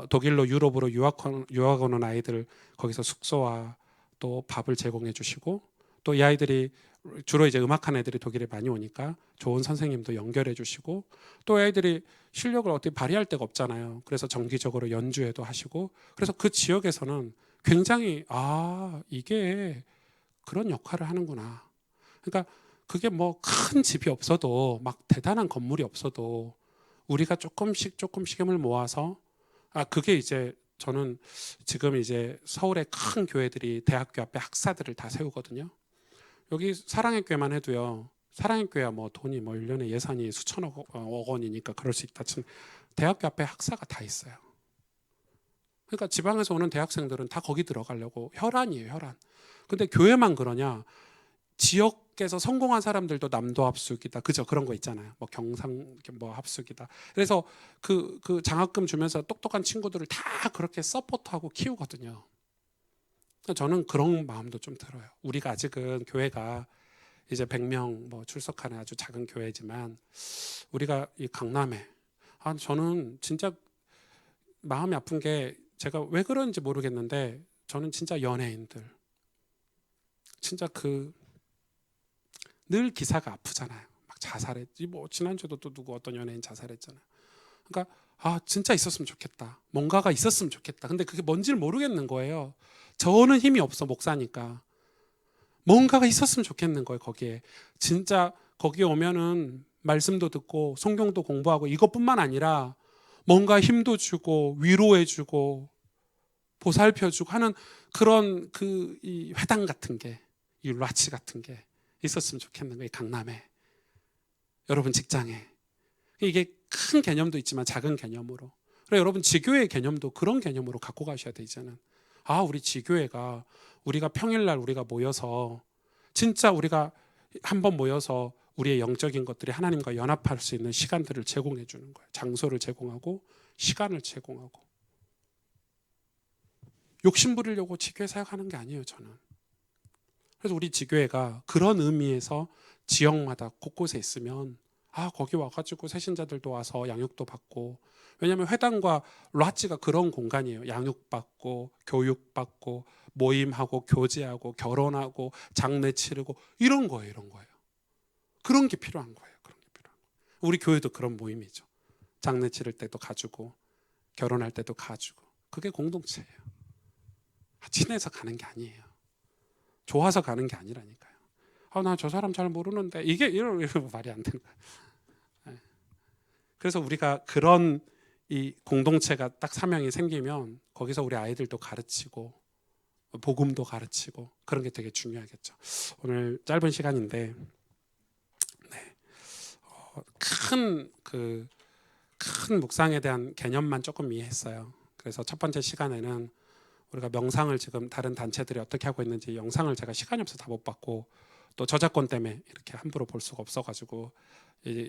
A: 독일로 유럽으로 유학 오는 아이들 거기서 숙소와 또 밥을 제공해 주시고, 또 이 아이들이 주로 이제 음악하는 애들이 독일에 많이 오니까 좋은 선생님도 연결해 주시고, 또 아이들이 실력을 어떻게 발휘할 데가 없잖아요. 그래서 정기적으로 연주회도 하시고, 그래서 그 지역에서는 굉장히 이게 그런 역할을 하는구나. 그러니까 그게 뭐 큰 집이 없어도, 막 대단한 건물이 없어도 우리가 조금씩 힘을 모아서, 그게 이제 저는 지금 이제 서울의 큰 교회들이 대학교 앞에 학사들을 다 세우거든요. 여기 사랑의 교회만 해도요, 사랑의 교회야 뭐 돈이 뭐 1년에 예산이 수천억 원이니까 그럴 수 있다 치, 대학교 앞에 학사가 다 있어요. 그러니까 지방에서 오는 대학생들은 다 거기 들어가려고 혈안이에요, 혈안. 근데 교회만 그러냐? 지역에서 성공한 사람들도 남도 합숙이다, 그죠? 그런 거 있잖아요. 뭐 경상 뭐 합숙이다. 그래서 그 장학금 주면서 똑똑한 친구들을 다 그렇게 서포트하고 키우거든요. 저는 그런 마음도 좀 들어요. 우리가 아직은 교회가 이제 100명 뭐 출석하는 아주 작은 교회지만, 우리가 이 강남에, 저는 진짜 마음이 아픈 게, 제가 왜 그런지 모르겠는데 저는 진짜 연예인들 진짜 늘 기사가 아프잖아요. 막 자살했지 뭐 지난주에도 또 누구 어떤 연예인 자살했잖아요. 그러니까 진짜 있었으면 좋겠다. 뭔가가 있었으면 좋겠다. 근데 그게 뭔지를 모르겠는 거예요. 저는 힘이 없어 목사니까. 뭔가가 있었으면 좋겠는 거예요. 거기에 진짜 거기에 오면은 말씀도 듣고 성경도 공부하고 이것뿐만 아니라 뭔가 힘도 주고 위로해주고 보살펴주고 하는 그런 이 회당 같은 게, 이 라치 같은 게 있었으면 좋겠는 거예요. 강남에, 여러분 직장에. 이게 큰 개념도 있지만 작은 개념으로. 그래 여러분 지교회 개념도 그런 개념으로 갖고 가셔야 되잖아요. 우리 지교회가 우리가 평일날 우리가 모여서 진짜 우리가 한번 모여서 우리의 영적인 것들이 하나님과 연합할 수 있는 시간들을 제공해 주는 거예요. 장소를 제공하고 시간을 제공하고. 욕심 부리려고 지교회 사역하는 게 아니에요, 저는. 그래서 우리 지교회가 그런 의미에서 지역마다 곳곳에 있으면 거기 와가지고 새신자들도 와서 양육도 받고. 왜냐하면 회당과 라치가 그런 공간이에요. 양육받고 교육받고 모임하고 교제하고 결혼하고 장례 치르고 이런 거예요. 이런 거예요. 그런 게 필요한 거예요. 그런 게 필요한 거예요. 우리 교회도 그런 모임이죠. 장례 치를 때도 가지고 결혼할 때도 가지고. 그게 공동체예요. 친해서 가는 게 아니에요. 좋아서 가는 게 아니라니까요. 나 저 사람 잘 모르는데 이게 이런 말이 안 되는 거예요. 그래서 우리가 그런 이 공동체가 딱 사명이 생기면 거기서 우리 아이들도 가르치고 복음도 가르치고 그런 게 되게 중요하겠죠. 오늘 짧은 시간인데 큰 묵상에 대한 개념만 조금 이해했어요. 그래서 첫 번째 시간에는 우리가 명상을 지금 다른 단체들이 어떻게 하고 있는지 영상을 제가 시간이 없어서 다 못 봤고 또 저작권 때문에 이렇게 함부로 볼 수가 없어가지고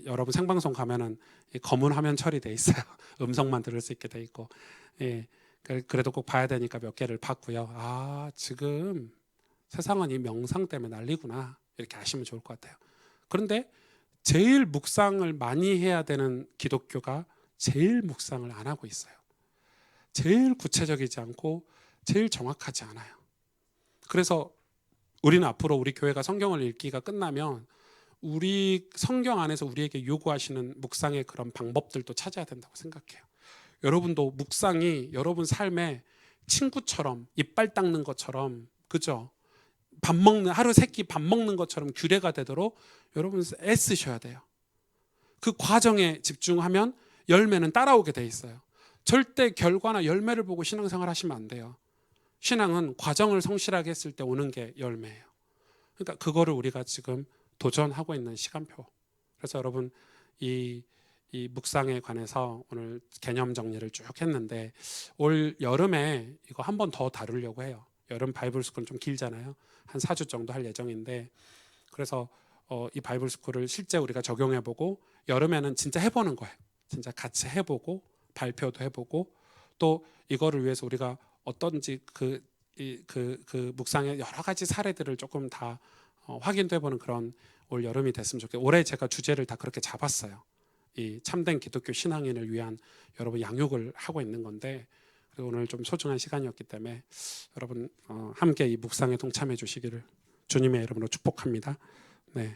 A: 여러분 생방송 가면은 검은 화면 처리돼 있어요. 음성만 들을 수 있게 돼 있고 그래도 꼭 봐야 되니까 몇 개를 봤고요. 지금 세상은 이 명상 때문에 난리구나 이렇게 아시면 좋을 것 같아요. 그런데 제일 묵상을 많이 해야 되는 기독교가 제일 묵상을 안 하고 있어요. 제일 구체적이지 않고 제일 정확하지 않아요. 그래서 우리는 앞으로 우리 교회가 성경을 읽기가 끝나면 우리 성경 안에서 우리에게 요구하시는 묵상의 그런 방법들도 찾아야 된다고 생각해요. 여러분도 묵상이 여러분 삶에 친구처럼 이빨 닦는 것처럼 그죠? 하루 세 끼 밥 먹는 것처럼 규례가 되도록 여러분 애쓰셔야 돼요. 그 과정에 집중하면 열매는 따라오게 돼 있어요. 절대 결과나 열매를 보고 신앙생활 하시면 안 돼요. 신앙은 과정을 성실하게 했을 때 오는 게 열매예요. 그러니까 그거를 우리가 지금 도전하고 있는 시간표. 그래서 여러분 이 묵상에 관해서 오늘 개념 정리를 쭉 했는데 올 여름에 이거 한 번 더 다루려고 해요. 여름 바이블 스쿨은 좀 길잖아요. 한 4주 정도 할 예정인데 그래서 이 바이블 스쿨을 실제 우리가 적용해보고 여름에는 진짜 해보는 거예요. 진짜 같이 해보고 발표도 해보고 또 이거를 위해서 우리가 어떤지 그 묵상의 여러 가지 사례들을 조금 다 확인도 해보는 그런 올 여름이 됐으면 좋겠어요. 올해 제가 주제를 다 그렇게 잡았어요. 이 참된 기독교 신앙인을 위한 여러분 양육을 하고 있는 건데 그리고 오늘 좀 소중한 시간이었기 때문에 여러분 함께 이 묵상에 동참해 주시기를 주님의 이름으로 축복합니다. 네.